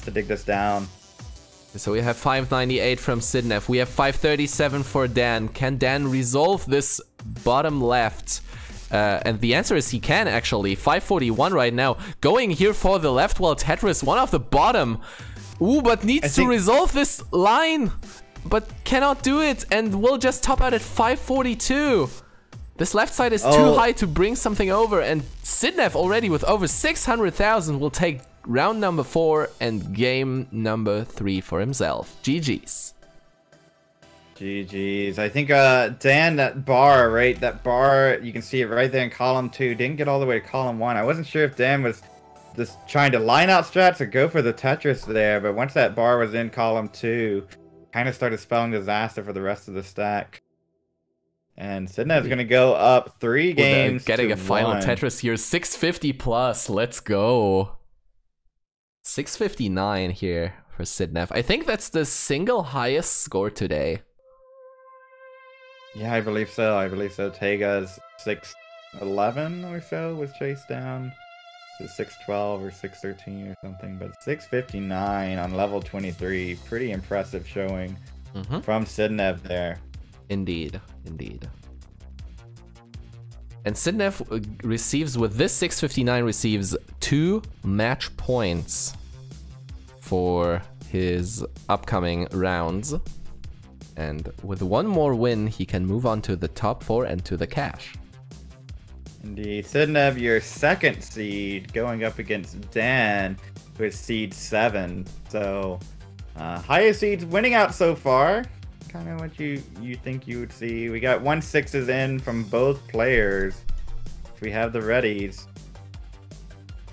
to dig this down. So we have 598 from Sidnev. We have 537 for Dan. Can Dan resolve this bottom left? And the answer is he can, actually. 541 right now. Going here for the left wall Tetris, one off the bottom. Ooh, but needs to resolve this line. But cannot do it, and will just top out at 542. This left side is too high to bring something over, and Sidnev already with over 600,000 will take round number 4 and game number 3 for himself. GG's. GG's. I think Dan, that bar, right? That bar, you can see it right there in column 2. Didn't get all the way to column 1. I wasn't sure if Dan was just trying to line out strats or go for the Tetris there, but once that bar was in column 2, kind of started spelling disaster for the rest of the stack. And Sidnev's going to go up 3 games getting a final 1. Tetris here, 650 plus. Let's go. 659 here for Sidnev. I think that's the single highest score today. Yeah, I believe so. I believe so. Tega's 611 or so with Chasedown. So 612 or 613 or something. But 659 on level 23. Pretty impressive showing from Sidnev there. Indeed, indeed. And Sidnev receives, with this 659, receives 2 match points for his upcoming rounds. And with 1 more win, he can move on to the top 4 and to the cash. Indeed. Sidnev, your 2nd seed, going up against Dan, who is seed 7. So, highest seeds winning out so far. Kind of what you think you would see. We got 1 6s in from both players. We have the readies.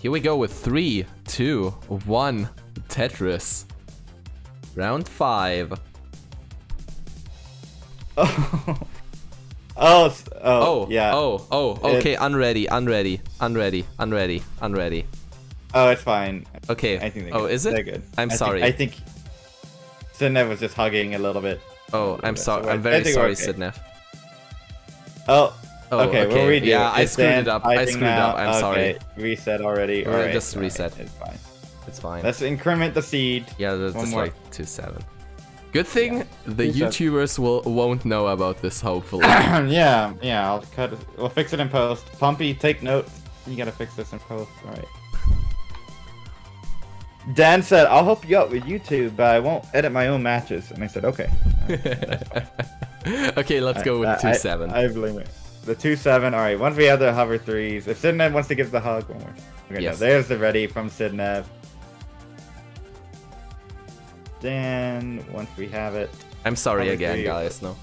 here we go with 3, 2, 1. Tetris. Round 5. Yeah. Okay, unready. Oh, it's fine. Okay. I think is it? They're good. I'm sorry. I think Sidnev was just hugging a little bit. Oh, I'm sorry. I'm very sorry, Sidnev. Okay, we'll redo yeah, it. I screwed it up. I'm sorry. Reset already. All right, just reset. It's fine. It's fine. Let's increment the seed. Yeah, that's just like 2-7. Good thing the YouTubers won't know about this, hopefully. yeah, I'll cut it. We'll fix it in post. Pumpy, take notes. You gotta fix this in post. All right. Dan said, "I'll help you out with YouTube, but I won't edit my own matches." And I said, "Okay." Okay, let's go with 2-7. I blame it. The 2-7. All right. Once we have the hover threes, if Sidnev wants to give the hug, one more. Okay, yes. No, there's the ready from Sidnev. Dan, once we have it. I'm sorry again, guys. No.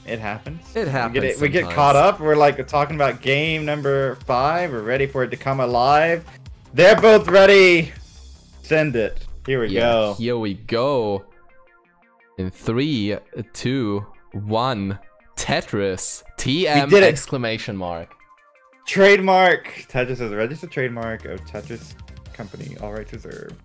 It happens. It happens. We get caught up. We're like talking about game number 5. We're ready for it to come alive. They're both ready. Send it. Here we go. Here we go. In 3, 2, 1. Tetris. TM exclamation mark. Trademark. Tetris is a registered trademark of Tetris Company. All rights reserved.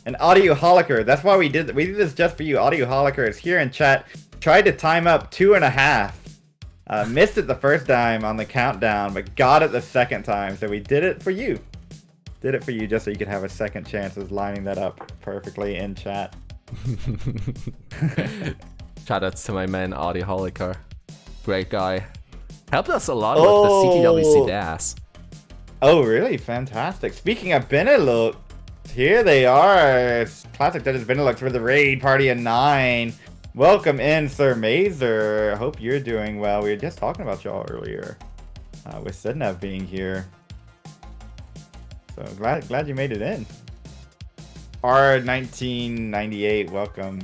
And Audio Holiker. That's why we did this just for you. Audio Holiker is here in chat. Tried to time up 2.5. Missed it the first time on the countdown, but got it the second time. So we did it for you. Did it for you just so you could have a second chance of lining that up perfectly in chat. Shoutouts to my man Audio Holiker. Great guy. Helped us a lot with the CTWC DAS. Oh, really? Fantastic. Speaking of Benelux, here they are. Classic Tetris Benelux for the raid party of 9. Welcome in, Sir Mazer. Hope you're doing well. We were just talking about y'all earlier with Sidnev being here. So glad you made it in. R1998, welcome.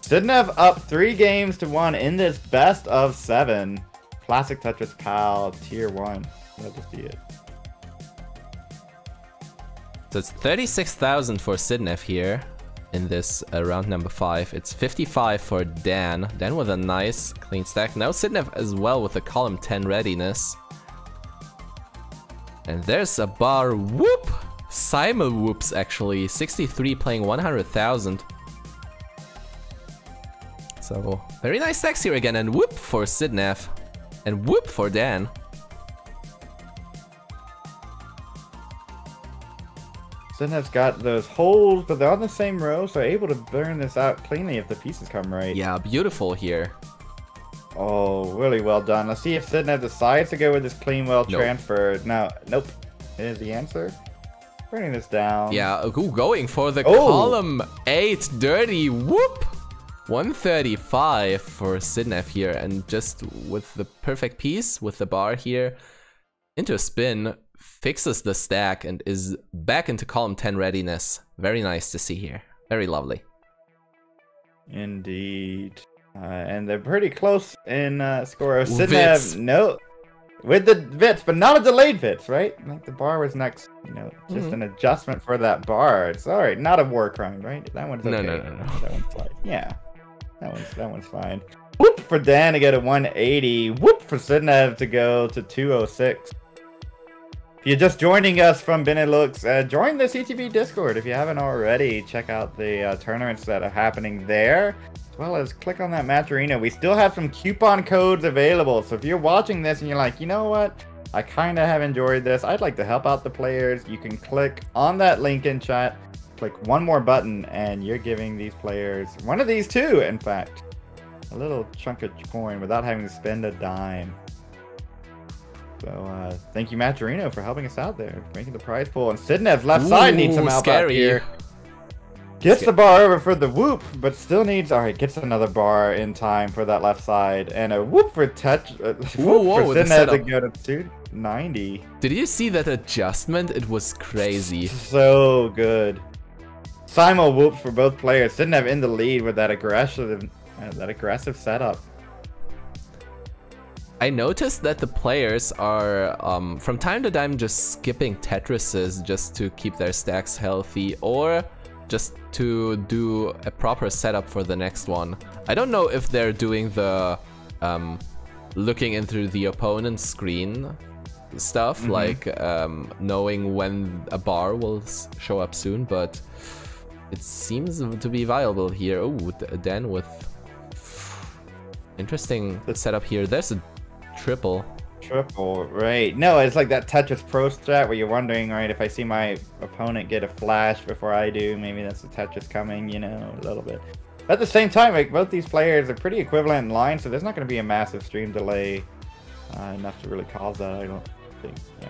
Sidnev up 3 games to 1 in this best of 7. Classic Tetris Pal Tier 1. Love to see it. So it's 36,000 for Sidnev here in this round number 5. It's 55 for Dan. Dan with a nice clean stack. Now Sidnev as well with a column 10 readiness. And there's a bar whoop! Simul whoops actually. 63 playing 100,000. So very nice stacks here again, and whoop for Sidnev. And whoop for Dan. Sidnev's got those holes, but they're on the same row, so able to burn this out cleanly if the pieces come right. Yeah, beautiful here. Oh, really well done. Let's see if Sidnev decides to go with this clean well transferred. No, nope. Is the answer. Burning this down. Yeah, going for the column 8 dirty. Whoop! 135 for Sidnev here, and just with the perfect piece, with the bar here, into a spin, fixes the stack and is back into column 10 readiness. Very nice to see here. Very lovely. Indeed. And they're pretty close in score. Sidnev, no, with the bits, but not a delayed bits, right? Like the bar was next, just an adjustment for that bar. It's all right, not a war crime, right? That one's okay. No. That one's fine. Yeah, that one's fine. Whoop for Dan to go to 180. Whoop for Sidnev to go to 206. If you're just joining us from Benelux, join the CTB Discord if you haven't already. Check out the tournaments that are happening there, as well as click on that match arena. We still have some coupon codes available, so if you're watching this and you're like, you know what, I kind of have enjoyed this, I'd like to help out the players, you can click on that link in chat, click one more button, and you're giving these players, one of these two, in fact, a little chunk of coin without having to spend a dime. So, thank you, Matcherino, for helping us out there, making the prize pool. And Sidnev's left side needs some help out here. Gets the bar over for the whoop, but still needs... Alright, gets another bar in time for that left side. And a whoop for Sidnev to go to 290. Did you see that adjustment? It was crazy. So good. Simul whoop for both players. Sidnev in the lead with that aggressive setup. I noticed that the players are from time to time just skipping Tetrises just to keep their stacks healthy, or just to do a proper setup for the next one. I don't know if they're doing the looking into the opponent's screen stuff, like knowing when a bar will show up soon, but it seems to be viable here. Oh, Dan with interesting setup here. There's a triple, right? No, it's like that Tetris Pro strat where you're wondering, right, if I see my opponent get a flash before I do, maybe that's the Tetris coming, you know, a little bit. But at the same time, like, both these players are pretty equivalent in line, so there's not going to be a massive stream delay enough to really cause that, I don't think. Yeah.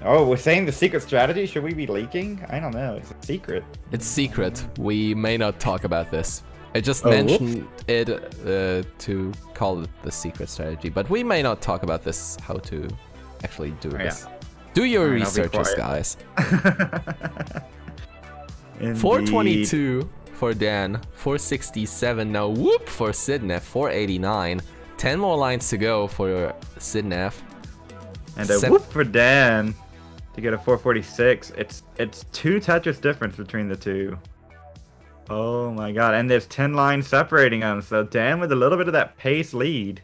Oh, we're saying the secret strategy? Should we be leaking? I don't know. It's a secret. It's secret. We may not talk about this. I just mentioned it to call it the secret strategy, but we may not talk about this, how to actually do this. Do your researches, guys. 422 for Dan, 467 now, whoop, for Sidnev, 489. 10 more lines to go for Sidnev. And a whoop for Dan to get a 446. It's 2 Tetris difference between the two. Oh my god, and there's 10 lines separating them, so Dan with a little bit of that pace lead.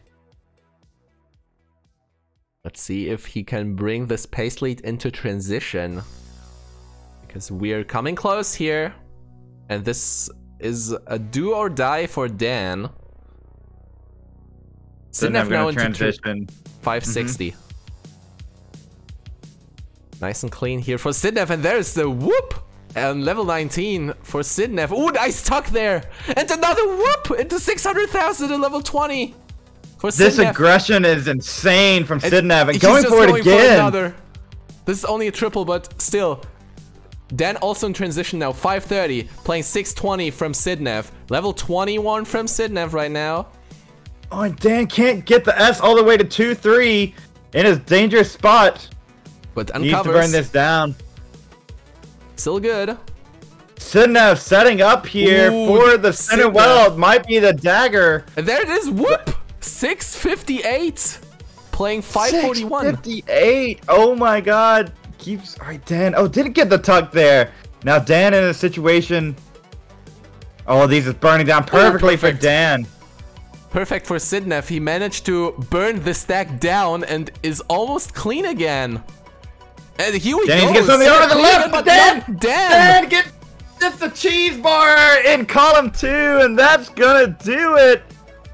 Let's see if he can bring this pace lead into transition, because we're coming close here, and this is a do or die for Dan. Sidnev now into transition. 560. Nice and clean here for Sidnev, and there's the whoop! And level 19 for Sidnev. Ooh, nice tuck there! And another whoop into 600,000 at level 20 for Sidnev. This aggression is insane from Sidnev, and going for it again. This is only a triple, but still. Dan also in transition now, 530, playing 620 from Sidnev. Level 21 from Sidnev right now. Oh, and Dan can't get the S all the way to 2-3 in his dangerous spot. But uncovers. Needs to burn this down. Still good. Sidnev setting up here for the center well. It might be the dagger. And there it is. Whoop! 658. Playing 541. 658. Oh my god. Keeps. Alright, Dan. Oh, didn't get the tuck there. Now Dan in a situation. Oh, these is burning down perfectly for Dan. Perfect for Sidnev. He managed to burn the stack down and is almost clean again. And here we go. Gets something over the left, but Dan gets the cheese bar in column 2, and that's gonna do it.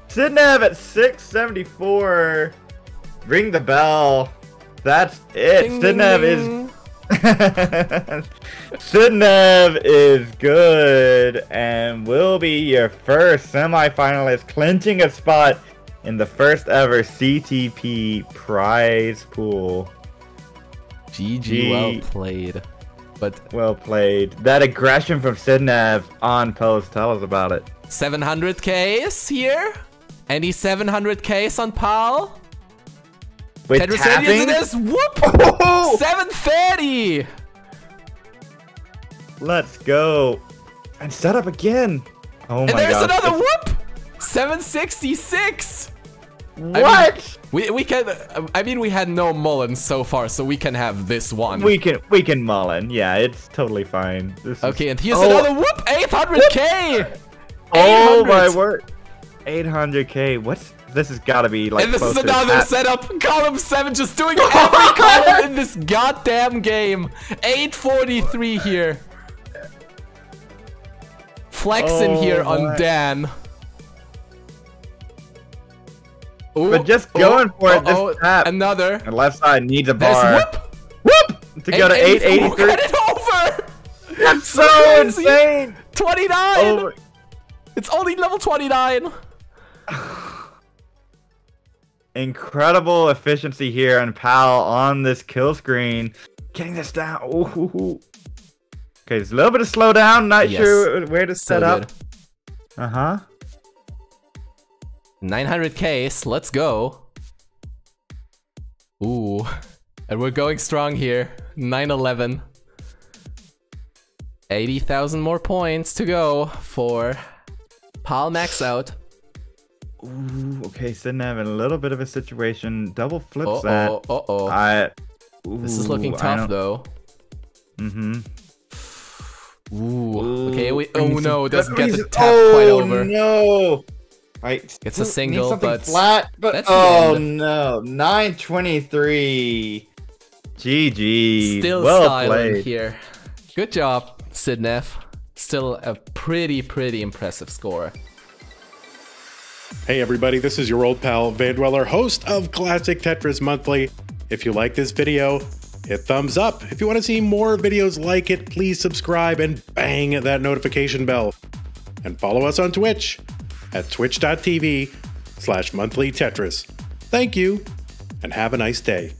Sidnev at 674. Ring the bell. That's it. Ding, Sidnev ding, is Sidnev is good and will be your first semifinalist, clinching a spot in the first ever CTP prize pool. GG, well played. But well played. That aggression from Sidnev on post. Tell us about it. 700Ks here. Any 700Ks on Pal? With Tetris tapping? it is. Whoop! 730. Let's go. And set up again. Oh my god. And there's another whoop! 766. What? We can. I mean, we had no Mullins so far, so we can have this one. We can Mullen. Yeah, it's totally fine. Okay, and here's another whoop. 800K. Oh my word. 800K. What's this? Has got to be like. And this is another setup. Column 7 just doing every column in this goddamn game. 843 here. Flexing here on Dan. Ooh, but just going for it this tap. Another. The left side needs a bar. There's whoop! To go to 883. Get it over! That's so insane! 29! Oh. It's only level 29! Incredible efficiency here on Pal on this kill screen. Getting this down. Ooh. Okay, there's a little bit of slowdown. Not sure where to set up. Uh-huh. 900Ks, let's go. Ooh, and we're going strong here. 911. 80,000 more points to go for Pal max out. Ooh, Okay, Sidnev in a little bit of a situation. Double flips that. This is looking tough, though. Mm-hmm. Ooh. Okay, oh no, it doesn't get the tap quite over. Oh no! Right. It's a single, but flat. But that's oh no, 923. GG. Still well styling played here. Good job, Sidnev. Still a pretty impressive score. Hey everybody, this is your old pal vandweller, host of Classic Tetris Monthly. If you like this video, hit thumbs up. If you want to see more videos like it, please subscribe and bang that notification bell. And follow us on Twitch at twitch.tv/monthlytetris. Thank you, and have a nice day.